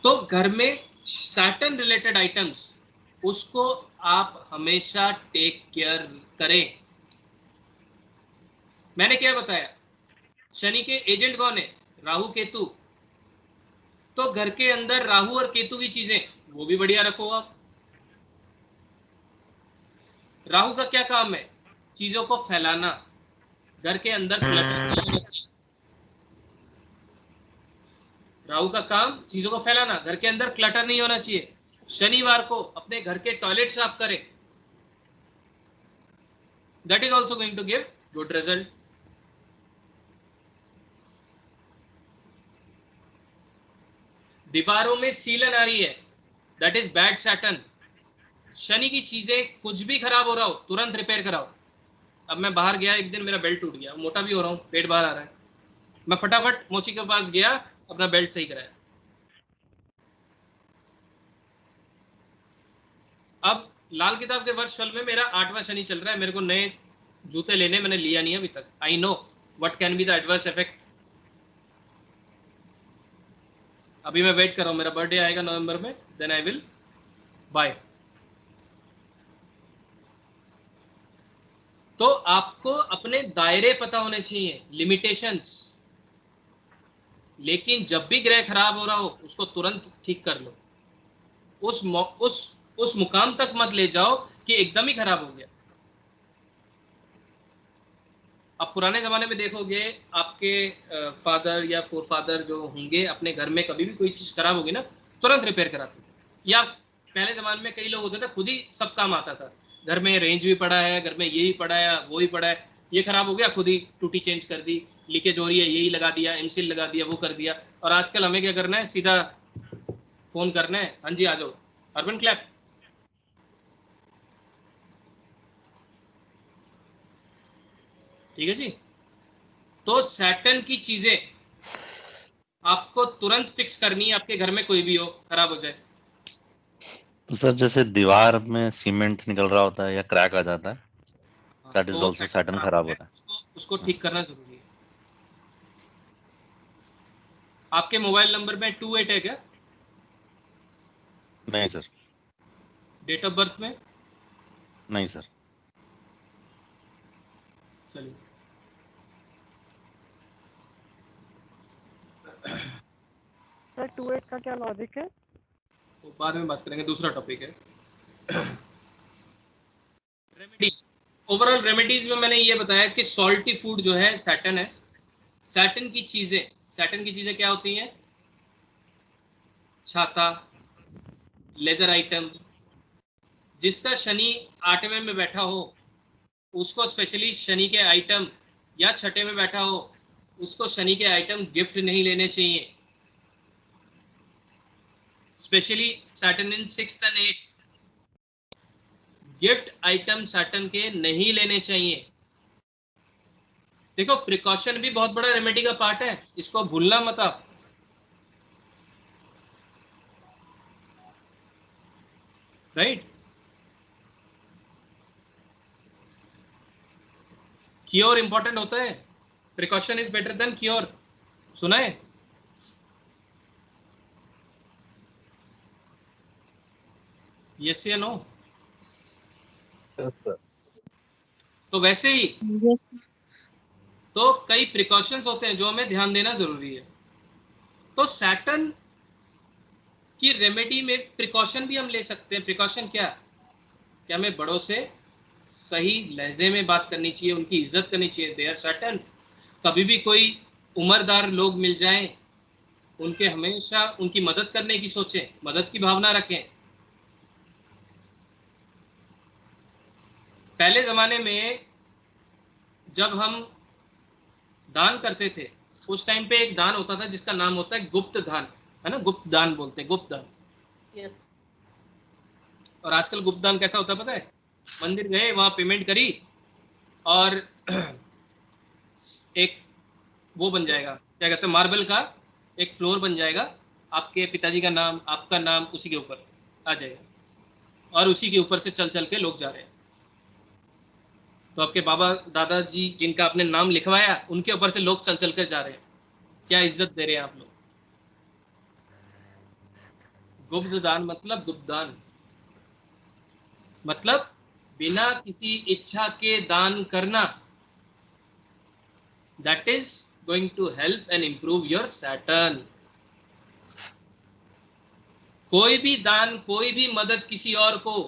तो घर में सैटर्न रिलेटेड आइटम्स, उसको आप हमेशा टेक केयर करें। मैंने क्या बताया, शनि के एजेंट कौन है, राहु केतु, तो घर के अंदर राहु और केतु की चीजें वो भी बढ़िया रखो आप। राहु का क्या काम है, चीजों को फैलाना, घर के अंदर क्लटर नहीं होना चाहिए। राहु का काम चीजों को फैलाना, घर के अंदर क्लटर नहीं होना चाहिए। शनिवार को अपने घर के टॉयलेट साफ करें, that is also going to give good result. दीवारों में सीलन आ रही है, दैट इज बैड सैटर्न। शनि की चीजें कुछ भी खराब हो रहा हो तुरंत रिपेयर कराओ। अब मैं बाहर गया एक दिन, मेरा बेल्ट टूट गया, मोटा भी हो रहा हूँ, पेट बाहर आ रहा है, मैं फटाफट मोची के पास गया, अपना बेल्ट सही कराया। अब लाल किताब के वर्ष फल में मेरा 8वां शनि चल रहा है, मेरे को नए जूते लेने, मैंने लिया नहीं अभी तक। I know what can be the adverse effect. अभी मैं वेट कर रहा हूँ, मेरा बर्थडे आएगा नवंबर में, देन आई विल बाय। तो आपको अपने दायरे पता होने चाहिए, लिमिटेशंस। लेकिन जब भी ग्रह खराब हो रहा हो उसको तुरंत ठीक कर लो, उस मुकाम तक मत ले जाओ कि एकदम ही खराब हो गया। अब पुराने जमाने में देखोगे, आपके फादर या फोर फादर जो होंगे, अपने घर में कभी भी कोई चीज खराब होगी ना, तुरंत रिपेयर कराते थे। या पहले जमाने में कई लोग होते थे खुद ही सब काम आता था, घर में रेंज भी पड़ा है, घर में ये ही पड़ा है, वो ही पड़ा है, ये खराब हो गया खुद ही टूटी चेंज कर दी, लीकेज हो रही है यही लगा दिया, एमसील लगा दिया, वो कर दिया। और आजकल हमें क्या करना है, सीधा फोन करना है, हाँ जी आ जाओ, अर्बन क्लैप। ठीक है जी। तो सैटर्न की चीजें आपको तुरंत फिक्स करनी है, आपके घर में कोई भी हो खराब हो जाए। तो सर जैसे दीवार में सीमेंट निकल रहा होता है या क्रैक आ जाता है, दैट इज तो आल्सो सैटर्न सैटर्न खराब खराब हो हो गया, रहा उसको है। ठीक करना जरूरी है। आपके मोबाइल नंबर में 28 है क्या? नहीं सर। डेट ऑफ बर्थ में? नहीं सर। चलिए, सर 28 का क्या लॉजिक है? तो बाद में बात करेंगे, दूसरा टॉपिक है रेमेडीज। ओवरऑल रेमेडीज में मैंने ये बताया कि सॉल्टी फूड जो है सैटर्न है। सैटर्न की चीजें क्या होती हैं? छाता, लेदर आइटम। जिसका शनि 8वें में बैठा हो उसको स्पेशली शनि के आइटम, या छठे में बैठा हो उसको शनि के आइटम गिफ्ट नहीं लेने चाहिए। Specially Saturn in 6th and 8th, gift item Saturn के नहीं लेने चाहिए। देखो, प्रिकॉशन भी बहुत बड़ा रेमेडी का पार्ट है, इसको भूलना मत आप। राइट? क्योर इंपॉर्टेंट होता है, precaution is better than cure. सुना है? यस या नो? Yes, sir. तो वैसे ही Yes. तो कई प्रिकॉशंस होते हैं जो हमें ध्यान देना जरूरी है। तो सैटर्न की रेमेडी में प्रिकॉशन भी हम ले सकते हैं। प्रिकॉशन क्या? कि हमें बड़ों से सही लहजे में बात करनी चाहिए, उनकी इज्जत करनी चाहिए, दे आर सैटर्न। कभी भी कोई उम्रदार लोग मिल जाएं, उनके हमेशा उनकी मदद करने की सोचें, मदद की भावना रखें। पहले जमाने में जब हम दान करते थे, उस टाइम पे एक दान होता था जिसका नाम होता है गुप्त दान, है ना? गुप्त दान बोलते हैं, गुप्त दान। यस। और आजकल गुप्त दान कैसा होता है पता है? मंदिर गए, वहां पेमेंट करी और एक वो बन जाएगा, क्या कहते हैं, मार्बल का एक फ्लोर बन जाएगा, आपके पिताजी का नाम, आपका नाम उसी के ऊपर आ जाएगा, और उसी के ऊपर से चल चल के लोग जा रहे हैं। तो आपके बाबा दादाजी जिनका आपने नाम लिखवाया, उनके ऊपर से लोग चल चल कर जा रहे हैं। क्या इज्जत दे रहे हैं आप लोग? गुप्त दान मतलब गुप्त दान मतलब बिना किसी इच्छा के दान करना। That is going to help and improve your Saturn. कोई भी दान, कोई भी मदद किसी और को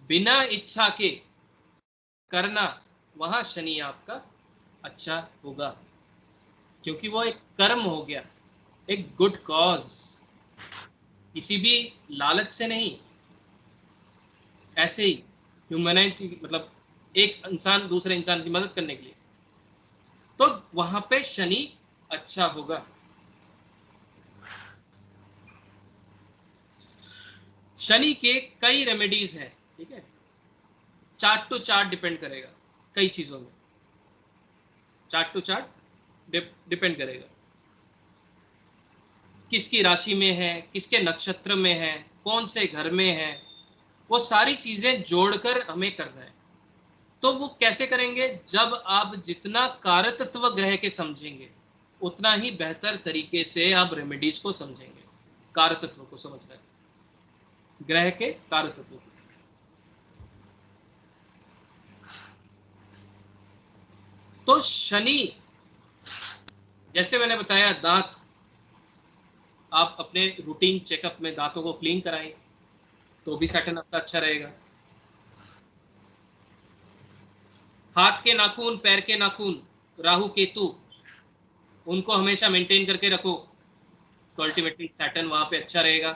बिना इच्छा के करना, वहां शनि आपका अच्छा होगा, क्योंकि वो एक कर्म हो गया, एक गुड कॉज, किसी भी लालच से नहीं, ऐसे ही ह्यूमैनिटी, मतलब एक इंसान दूसरे इंसान की मदद करने के लिए। तो वहां पे शनि अच्छा होगा। शनि के कई रेमेडीज हैं, ठीक है? चार्ट टू चार्ट डिपेंड करेगा, कई चीजों में चार्ट टू चार्ट डिपेंड करेगा, किसकी राशि में है, किसके नक्षत्र में है, कौन से घर में है, वो सारी चीजें जोड़कर हमें करना है। तो वो कैसे करेंगे? जब आप जितना कारतत्व ग्रह के समझेंगे, उतना ही बेहतर तरीके से आप रेमेडीज को समझेंगे। कारतत्व को समझना है, ग्रह के कारतत्व को। तो शनि, जैसे मैंने बताया, दांत, आप अपने रूटीन चेकअप में दांतों को क्लीन कराएं तो भी सैटर्न आपका अच्छा रहेगा। हाथ के नाखून, पैर के नाखून, राहु केतु, उनको हमेशा मेंटेन करके रखो तो अल्टीमेटली सैटर्न वहां पे अच्छा रहेगा।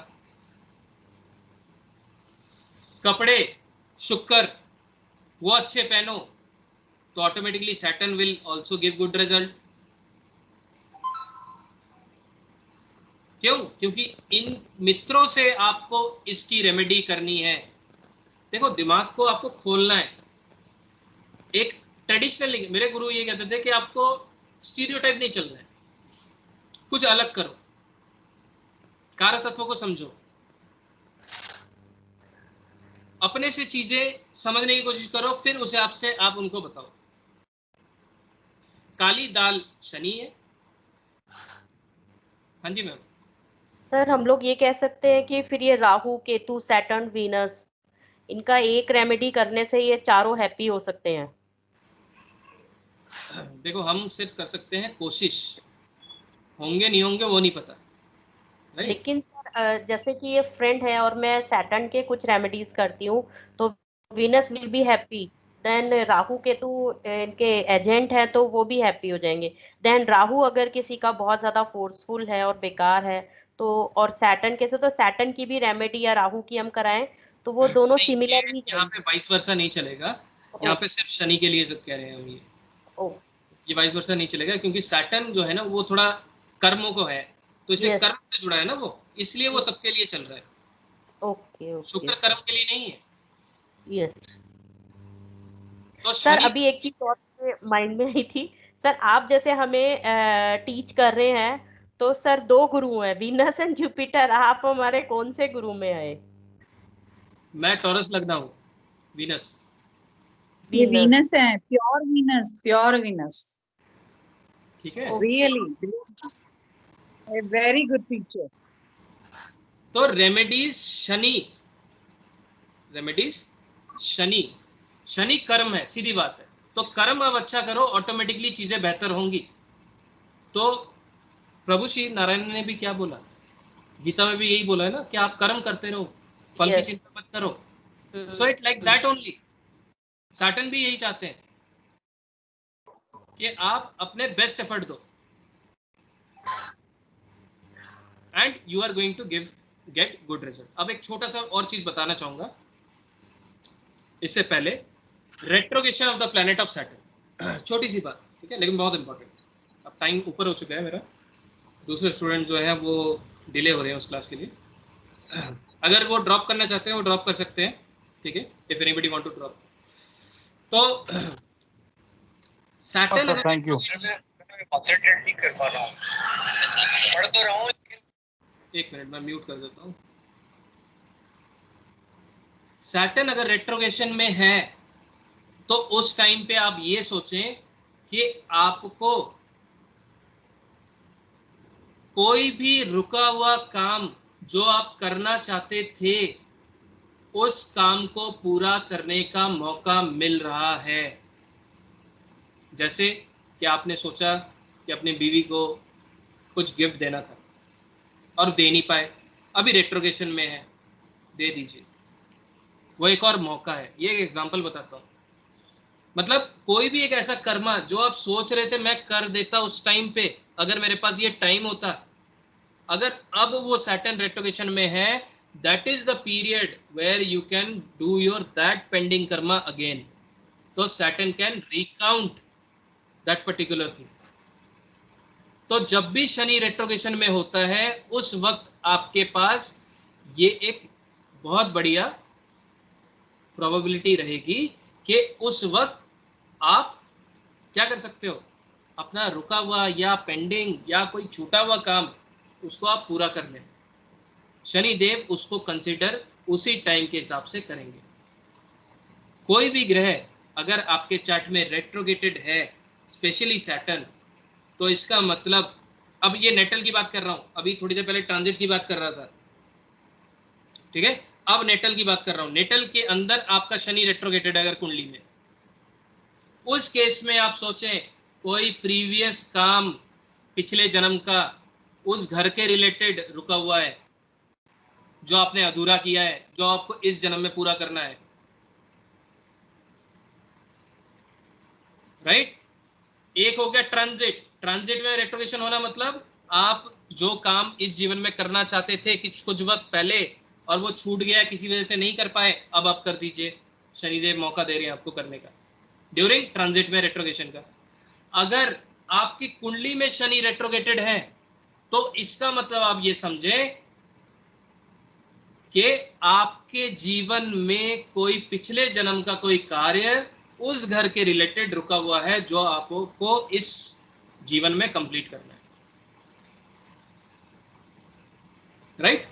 कपड़े, शुक्र, वो अच्छे पहनो तो automatically Saturn will also give good result. क्यों? क्योंकि इन मित्रों से आपको इसकी रेमेडी करनी है। देखो, दिमाग को आपको खोलना है। एक ट्रेडिशनल, मेरे गुरु ये कहते थे कि आपको स्टीरियोटाइप नहीं चलना है, कुछ अलग करो, कार्य तत्व को समझो, अपने से चीजें समझने की कोशिश करो, फिर उस हिसाब से आप उनको बताओ। काली दाल शनि है। हाँ जी मैम। सर हम लोग ये कह सकते हैं कि फिर ये राहु केतु सैटर्न वीनस, इनका एक रेमेडी करने से ये चारों हैप्पी हो सकते हैं। देखो, हम सिर्फ कर सकते हैं कोशिश, होंगे नहीं होंगे वो नहीं पता, राइट? लेकिन सर जैसे कि ये फ्रेंड है और मैं सैटर्न के कुछ रेमेडीज करती हूँ तो Venus will be happy, then Rahu Ketu इनके एजेंट हैं तो वो भी हैप्पी हो जाएंगे। देन राहु अगर किसी का बहुत ज्यादा फोर्सफुल है और बेकार है तो, और सैटर्न कैसे, तो सैटर्न की भी रेमेडी या राहु की हम कराएं तो वो दोनों नहीं, सिमिलर ही यहाँ पे वाइस वर्सा नहीं चलेगा। यहाँ पे सिर्फ शनि के लिए कह रहे हैं हम ये वाइस वर्सा नहीं चलेगा, क्योंकि सैटर्न जो है ना वो थोड़ा कर्मों को है, तो इसलिए Yes. कर्म से जुड़ा है ना वो, इसलिए वो सबके लिए चल रहा है। ओके शुक्र कर्म के लिए नहीं है। यस। तो सर अभी एक चीज और माइंड में आई थी, सर आप जैसे हमें टीच कर रहे हैं तो सर दो गुरु हैं, वीनस एंड जुपिटर, आप हमारे कौन से गुरु में आए? मैं टॉरस लगना हूँ, वीनस। ये वीनस है, प्योर वीनस, प्योर वीनस। ठीक है, really a very good teacher. तो रेमेडीज शनि, रेमेडीज शनि, शनि कर्म है, सीधी बात है। तो कर्म अब अच्छा करो, ऑटोमेटिकली चीजें बेहतर होंगी। तो प्रभु श्री नारायण ने भी क्या बोला, गीता में भी यही बोला है ना कि आप कर्म करते रहो, फल की चिंता मत करो। So it like that only. Saturn भी यही चाहते हैं कि आप अपने बेस्ट एफर्ट दो and you are going to get good result. अब एक छोटा सा और चीज बताना चाहूंगा इससे पहले, retrogation of the planet of Saturn, छोटी सी बात, ठीक है, लेकिन बहुत इंपॉर्टेंट। अब टाइम ऊपर हो चुका है मेरा, दूसरे स्टूडेंट जो है वो डिले हो रहे हैं उस क्लास के लिए। अगर वो ड्रॉप करना चाहते हैं वो ड्रॉप कर सकते हैं, ठीक है, if anybody want to drop. तो सैटर्न, थैंक यू। एक मिनट मैं म्यूट कर देता हूँ। सैटर्न अगर रेट्रोगेशन में है तो उस टाइम पे आप ये सोचें कि आपको कोई भी रुका हुआ काम जो आप करना चाहते थे उस काम को पूरा करने का मौका मिल रहा है। जैसे कि आपने सोचा कि अपनी बीवी को कुछ गिफ्ट देना था और दे नहीं पाए, अभी रेट्रोगेशन में है, दे दीजिए, वो एक और मौका है। ये एक एग्जांपल बताता हूँ। मतलब कोई भी एक ऐसा कर्मा जो आप सोच रहे थे मैं कर देता उस टाइम पे, अगर मेरे पास ये टाइम होता, अगर अब वो सैटर्न रेट्रोगेशन में है, that is the period where you can do your that pending karma again. तो Saturn can recount that particular thing. तो जब भी शनि रेट्रोगेशन में होता है उस वक्त आपके पास ये एक बहुत बढ़िया प्रोबेबिलिटी रहेगी कि उस वक्त आप क्या कर सकते हो, अपना रुका हुआ या पेंडिंग या कोई छूटा हुआ काम उसको आप पूरा कर लें। शनि देव उसको कंसीडर उसी टाइम के हिसाब से करेंगे। कोई भी ग्रह अगर आपके चार्ट में रेट्रोगेटेड है, स्पेशली सैटर्न, तो इसका मतलब, अब ये नेटल की बात कर रहा हूं, अभी थोड़ी देर पहले ट्रांजिट की बात कर रहा था, ठीक है, अब नेटल की बात कर रहा हूं। नेटल के अंदर आपका शनि रेट्रोगेटेड अगर कुंडली में, उस केस में आप सोचें कोई प्रीवियस काम पिछले जन्म का उस घर के रिलेटेड रुका हुआ है जो आपने अधूरा किया है, जो आपको इस जन्म में पूरा करना है, राइट। एक हो गया ट्रांजिट। ट्रांजिट में रेट्रोगेशन होना मतलब आप जो काम इस जीवन में करना चाहते थे कुछ वक्त पहले और वो छूट गया, किसी वजह से नहीं कर पाए, अब आप कर दीजिए, शनिदेव मौका दे रहे हैं आपको करने का ड्यूरिंग ट्रांजिट में रेट्रोगेशन का। अगर आपकी कुंडली में शनि रेट्रोगेटेड है तो इसका मतलब आप ये समझे कि आपके जीवन में कोई पिछले जन्म का कोई कार्य उस घर के रिलेटेड रुका हुआ है जो आपको इस जीवन में कंप्लीट करना है, राइट।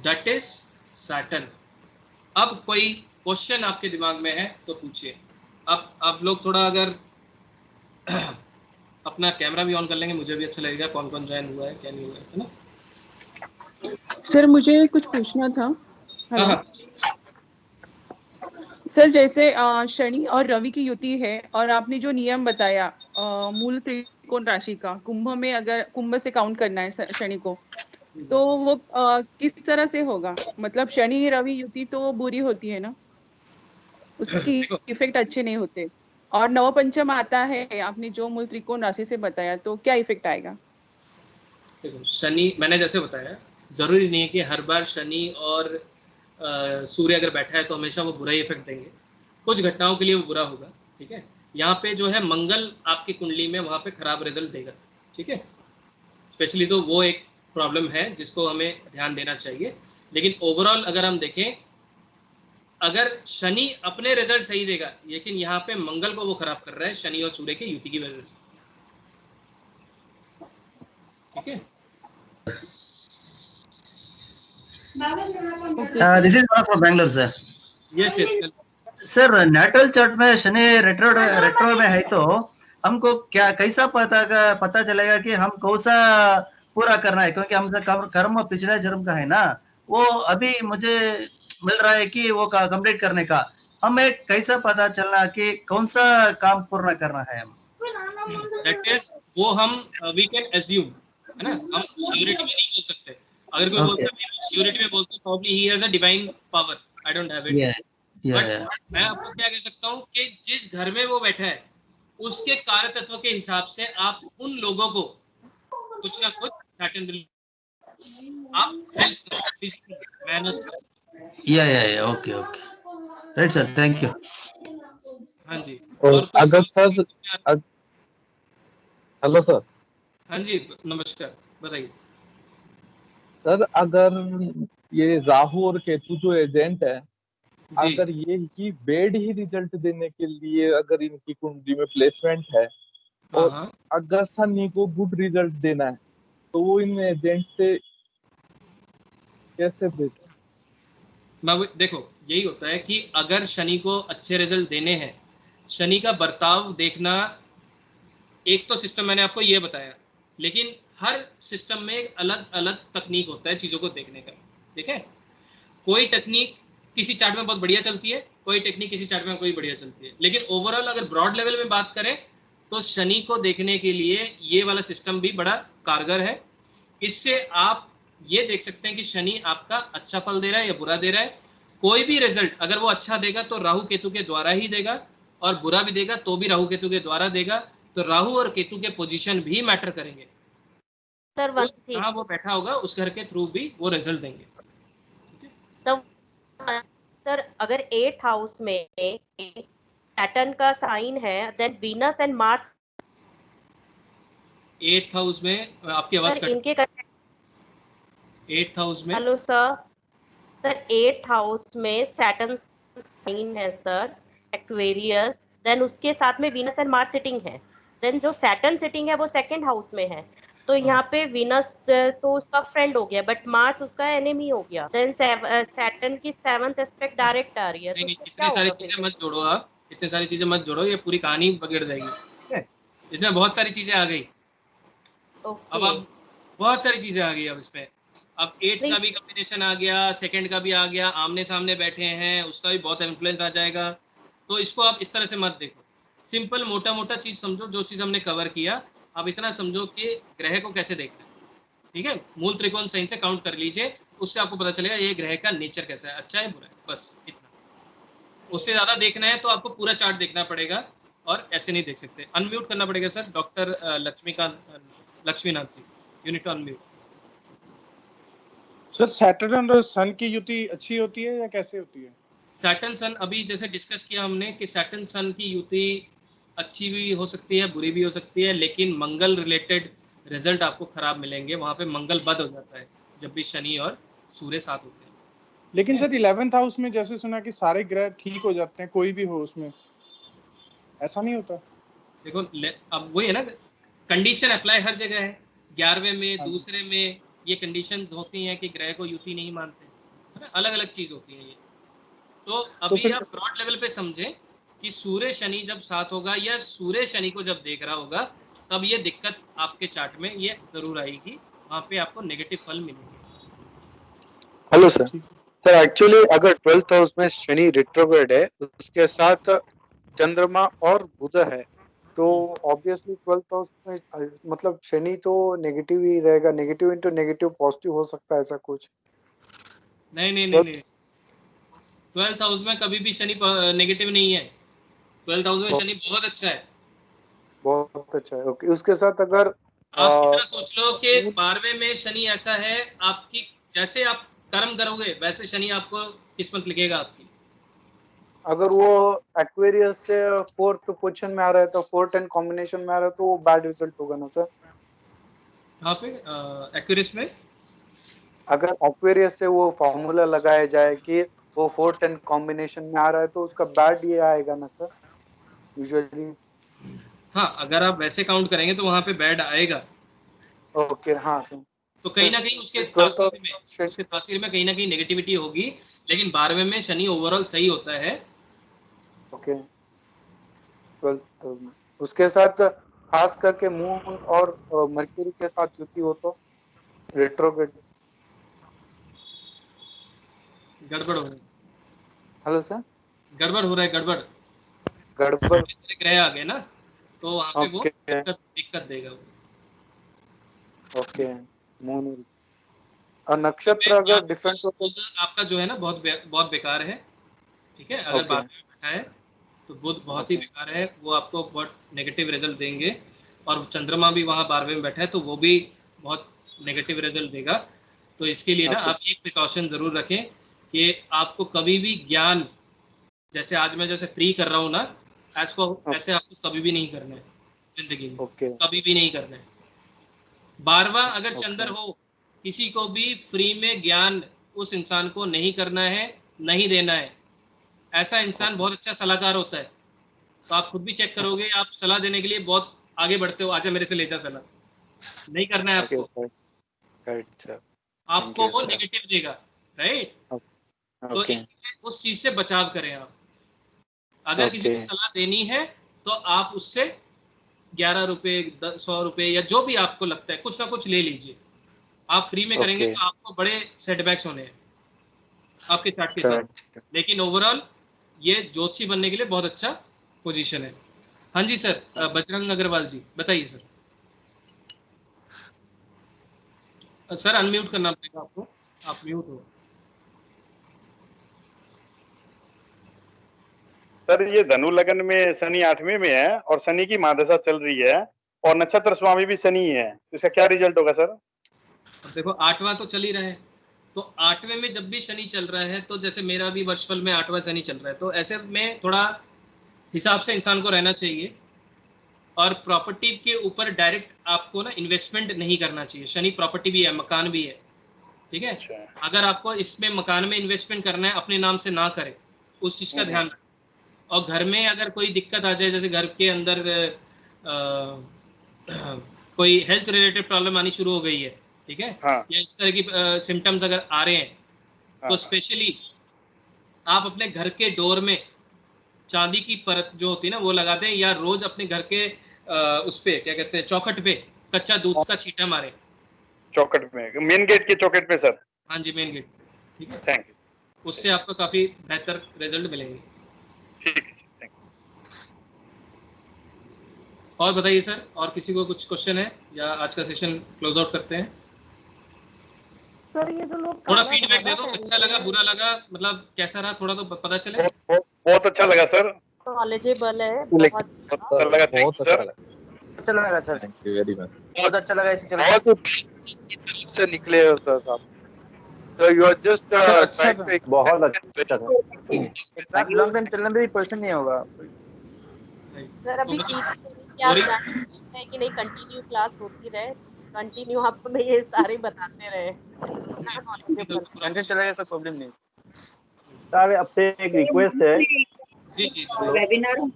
That is Saturn. अब कोई क्वेश्चन आपके दिमाग में है तो पूछिए। अब आप लोग थोड़ा अगर अपना कैमरा भी ऑन कर लेंगे मुझे भी अच्छा लगेगा, कौन कौन ज्वाइन हुआ है क्या नहीं हुआ है ना। सर मुझे कुछ पूछना था। हाँ हाँ। सर जैसे शनि और रवि की युति है और आपने जो नियम बताया मूल त्रिकोण राशि का, कुंभ में अगर कुंभ से काउंट करना है शनि को, तो वो किस तरह से होगा? मतलब शनि रवि युति तो बुरी होती है ना, उसकी इफेक्ट अच्छे नहीं होते। और नवपंचम आता है, आपने जो मूल त्रिकोण राशि से बताया, तो क्या इफेक्ट आएगा? देखो शनि मैंने जैसे बताया, जरूरी नहीं है कि हर बार शनि और सूर्य अगर बैठा है तो हमेशा वो बुरा ही इफेक्ट देंगे। कुछ घटनाओं के लिए वो बुरा होगा, ठीक है। यहाँ पे जो है मंगल आपकी कुंडली में वहाँ पे खराब रिजल्ट देगा, ठीक है। स्पेशली तो वो एक प्रॉब्लम है जिसको हमें ध्यान देना चाहिए। लेकिन ओवरऑल अगर हम देखें, अगर शनि अपने रिजल्ट सही देगा, लेकिन यहाँ पे मंगल को वो खराब कर रहा है शनि और सूर्य की युति की वजह से, ठीक है। This is one from Bangalore, sir. Yes yes sir natal chart में शनि रेट्रो में है तो हमको क्या कैसा पता चलेगा कि हम कौन सा पूरा करना है? क्योंकि हमसे कर्म पिछले जन्म का है ना, वो अभी मुझे मिल रहा है कि वो कंप्लीट करने का। हमें कैसा पता चलना कि कौन सा काम पूर्ण करना है? हम दैट इज वो हम वी कैन एज्यूम, है ना। हम श्योरिटी में नहीं बोल सकते। अगर कोई बोलता है श्योरिटी में बोलते हैं, probably he has a divine power, I don't have it. But मैं आपको क्या कह सकता हूँ कि जिस घर में वो बैठा है उसके कार्य तत्व के हिसाब से आप उन लोगों को कुछ ना कुछ सैटर्न आप मेहनत या okay right sir, thank you. हाँ जी। और अगर सर हेलो सर। हाँ जी नमस्कार, बताइए सर। अगर ये राहु और केतु जो एजेंट है, अगर ये ही बेड ही रिजल्ट देने के लिए अगर इनकी कुंडली में प्लेसमेंट है और अगर शनि को गुड रिजल्ट देना है तो वो इन एजेंट से कैसे बेच? देखो यही होता है कि अगर शनि को अच्छे रिजल्ट देने हैं, शनि का बर्ताव देखना एक तो सिस्टम मैंने आपको ये बताया, लेकिन हर सिस्टम में एक अलग अलग तकनीक होता है चीजों को देखने का, ठीक है। कोई टेक्निक किसी चार्ट में बहुत बढ़िया चलती है, कोई टेक्निक किसी चार्ट में कोई बढ़िया चलती है, लेकिन ओवरऑल अगर ब्रॉड लेवल में बात करें तो शनि को देखने के लिए ये वाला सिस्टम भी बड़ा कारगर है। इससे आप ये देख सकते हैं कि शनि आपका अच्छा फल दे रहा है या बुरा दे रहा है। कोई भी रिजल्ट अगर वो अच्छा देगा तो राहु केतु के द्वारा ही देगा, और बुरा भी देगा तो भी राहु केतु के द्वारा देगा। तो राहु और केतु के पोजीशन भी मैटर करेंगे। सर जहाँ वो बैठा होगा उस घर के थ्रू भी वो रिजल्ट देंगे। सर अगर 8th हाउस में सैटर्न का साइन है, then Venus and Mars 8th house में आपकी आवाज सर इनके 8th हाउस में हेलो सर 8th हाउस में सैटर्न साइन है सर, एक्वेरियस, देन उसके साथ में वीनस एंड मार्स सिटिंग है। देन जो सैटर्न सिटिंग है वो 2nd हाउस में है, तो यहाँ पे वीनस तो उसका फ्रेंड हो गया बट मार्स उसका एनिमी हो गया। देन सैटर्न की 7th एस्पेक्ट डायरेक्ट आ रही है। नहीं, इतनी सारी चीजें मत जोड़ो आप, इतनी सारी चीजें मत जोड़ो, ये पूरी कहानी बिगड़ जाएगी, ठीक है। इसमें बहुत सारी चीजें आ गई। अब बहुत सारी चीजें आ गई अब इसमें। अब 8th का भी कॉम्बिनेशन आ गया, 2nd का भी आ गया, आमने सामने बैठे हैं उसका भी बहुत इन्फ्लुएंस आ जाएगा। तो इसको आप इस तरह से मत देखो। सिंपल मोटा मोटा चीज समझो, जो चीज हमने कवर किया आप इतना समझो कि ग्रह को कैसे देखना है, ठीक है। मूल त्रिकोण सही से काउंट कर लीजिए, उससे आपको पता चलेगा ये ग्रह का नेचर कैसा है, अच्छा है बुरा है, बस इतना। उससे ज्यादा देखना है तो आपको पूरा चार्ट देखना पड़ेगा और ऐसे नहीं देख सकते। अनम्यूट करना पड़ेगा सर, डॉक्टर लक्ष्मीनाथ जी, यूनिट अनम्यूट। सर सैटर्न और सन की युति अच्छी होती है या कैसे होती है? सैटर्न सन अभी जैसे डिस्कस किया हमने कि सैटर्न सन की युति अच्छी भी हो सकती है, बुरी भी हो सकती है, लेकिन मंगल रिलेटेड रिजल्ट आपको खराब मिलेंगे। वहां पे मंगल बद हो जाता है जब भी शनि और सूर्य साथ होते हैं। लेकिन सर 11th हाउस में जैसे सुना कि सारे ग्रह ठीक हो जाते हैं, कोई भी हो उसमें, ऐसा नहीं होता? देखो अब वही है ना, कंडीशन अप्लाई हर जगह है। 11वें में, दूसरे में ये कंडीशंस होती हैं कि ग्रह को युति नहीं मानते, है ना, अलग अलग चीज होती है ये। तो अभी आप ब्रॉड लेवल पे समझें कि सूर्य शनि जब साथ होगा या सूर्य शनि को जब देख रहा होगा तब ये दिक्कत आपके चार्ट में ये जरूर आएगी, वहां पे आपको नेगेटिव फल मिलेंगे। हेलो सर, एक्चुअली अगर 12th हाउस में शनि रिट्रोग्रेड है, उसके साथ चंद्रमा और बुध है, तो ऑब्वियसली 12th हाउस में मतलब शनि तो नेगेटिव ही रहेगा। नेगेटिव इंटू नेगेटिव पॉजिटिव हो सकता है, ऐसा कुछ? नहीं 12th हाउस में कभी भी शनि नेगेटिव नहीं है। 12th हाउस में शनि बहुत अच्छा है, बहुत अच्छा है। ओके, उसके साथ अगर आप इतना सोच लो कि 12वें में शनि ऐसा है, आपकी जैसे आप कर्म करोगे वैसे शनि आपको किस्मत लिखेगा आपकी। अगर वो एक्वेरियस से 4th पोजीशन में आ रहा है तो 4-10 कॉम्बिनेशन में आ रहा है तो वो बैड रिजल्ट होगा ना सर? कहाँ पे एक्वेरियस में? अगर एक्वेरियस से वो फॉर्मूला लगाया जाए कि वो 4-10 कॉम्बिनेशन में आ रहा है तो उसका बैड ये आएगा ना सर यूजुअली? हाँ, अगर आप वैसे काउंट करेंगे तो वहां पे बैड आएगा। ओके, हाँ सर। तो कहीं ना कहीं उसके तासीर में कहीं ना कहीं नेगेटिविटी होगी, लेकिन 12वें में शनि ओवरऑल सही होता है। ओके, 12th में उसके साथ खास करके मून और मर्क्यूरी के साथ युति हो तो रेट्रोग्रेड गड़बड़ हो रही है। हेलो सर, गड़बड़ हो रहा है, गड़बड़ ग्रह आ गए ना, तो वहां पे वो दिक्कत देगा वो। ओके, मून और नक्षत्र अगर डिफरेंट हो तो आपका जो है ना बहुत बेकार है, ठीक है। अगर 12वें में बैठा है तो बुध बहुत ही बेकार है, वो आपको बहुत नेगेटिव रिजल्ट देंगे। और चंद्रमा भी वहाँ 12वें में बैठा है तो वो भी बहुत नेगेटिव रिजल्ट देगा। तो इसके लिए ना आप एक प्रिकॉशन जरूर रखें कि आपको कभी भी ज्ञान, जैसे आज मैं जैसे फ्री कर रहा हूँ ना, ऐसे आपको कभी भी नहीं करना है जिंदगी में, कभी भी नहीं करना है। 12वां अगर चंद्र हो, किसी को भी फ्री में ज्ञान उस इंसान को नहीं करना है, नहीं देना है। ऐसा इंसान बहुत अच्छा सलाहकार होता है, तो आप खुद भी चेक करोगे, आप सलाह देने के लिए बहुत आगे बढ़ते हो, आजा मेरे से ले जा सलाह, नहीं करना है आपको। आपको वो नेगेटिव देगा, राइट? तो इसलिए उस चीज से बचाव करें आप। अगर किसी को सलाह देनी है तो आप उससे 11 रुपए, 100 रुपए या जो भी आपको लगता है कुछ ना कुछ ले लीजिए। आप फ्री में करेंगे तो आपको बड़े सेटबैक्स होने हैं आपके चार्ट के साथ, लेकिन ओवरऑल ये ज्योतिषी बनने के लिए बहुत अच्छा पोजीशन है। हाँ जी सर, बजरंग अग्रवाल जी बताइए सर। सर अनम्यूट करना पड़ेगा आपको, आप म्यूट हो। सर ये धनु लगन में शनि 8वें में है और शनि की महादशा चल रही है और नक्षत्र स्वामी भी शनि है, तो इसका क्या रिजल्ट होगा सर? देखो 8वां तो चल ही रहा है, तो 8वें में जब भी शनि चल रहा है, तो जैसे मेरा भी वर्षफल में 8वां शनि चल रहा है, तो ऐसे में थोड़ा हिसाब से इंसान को रहना चाहिए। और प्रॉपर्टी के ऊपर डायरेक्ट आपको ना इन्वेस्टमेंट नहीं करना चाहिए। शनि प्रॉपर्टी भी है, मकान भी है, ठीक है। अगर आपको इसमें मकान में इन्वेस्टमेंट करना है, अपने नाम से ना करें, उस चीज का ध्यान रखें। और घर में अगर कोई दिक्कत आ जाए, जैसे घर के अंदर कोई हेल्थ रिलेटेड प्रॉब्लम आनी शुरू हो गई है, ठीक है, या इस तरह की सिम्टम्स अगर आ रहे हैं, तो स्पेशली आप अपने घर के डोर में चांदी की परत जो होती है ना वो लगा दें, या रोज अपने घर के उस पे क्या कहते हैं, चौखट पे कच्चा दूध का छींटा मारे। चौखट में, मेन गेट के चौखट पे सर? हाँ जी, मेन गेट, ठीक है। Thank you. उससे आपको काफी बेहतर रिजल्ट मिलेंगे। ठीक है सर, थैंक और बताइए सर, और किसी को कुछ क्वेश्चन है या आज का सेशन क्लोज आउट करते हैं? सर ये जो लोग थोड़ा काला फीडबैक दे धागा दो, पहनते अच्छा लगा हैं, बुरा लगा, मतलब कैसा रहा थोड़ा तो पता चले। बहुत अच्छा लगा सर, नॉलेजेबल है, बहुत बहुत अच्छा लगा, थैंक बहुत यू अच्छा सर। लगा, अच्छा लगा sir, thank you very much. बहुत अच्छा लगा इसे चलो। बहुत से निकले हो सर आप। So you are just sir अच्छा trying था, to बहुत अच्छा था। explain लॉन्ग टाइम चलने में भी पर्सन नहीं होगा। सर अभी तो ठीक है कि आप जानते हैं कि नहीं कंटिन्यू क्लास होती रहे, कंटिन्यू आप हमें ये सारे बताते रहे। कंटेंट चलेगा तो प्रॉब्लम नहीं। सर आपसे एक रिक्वेस्ट है, जी जी वेबिनार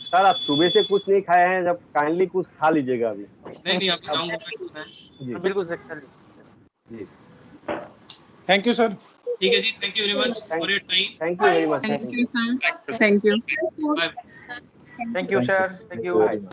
सर आप सुबह से कुछ नहीं खाए हैं, जब काइंडली कुछ खा लीजिएगा अभी। नहीं अभी जाऊंगा मैं। जी बिल्कुल सर जी। Thank you sir. ठीक है जी, thank you very much for your time. Thank you very much. Thank you sir, thank you. Bye. Thank you sir, thank you very much.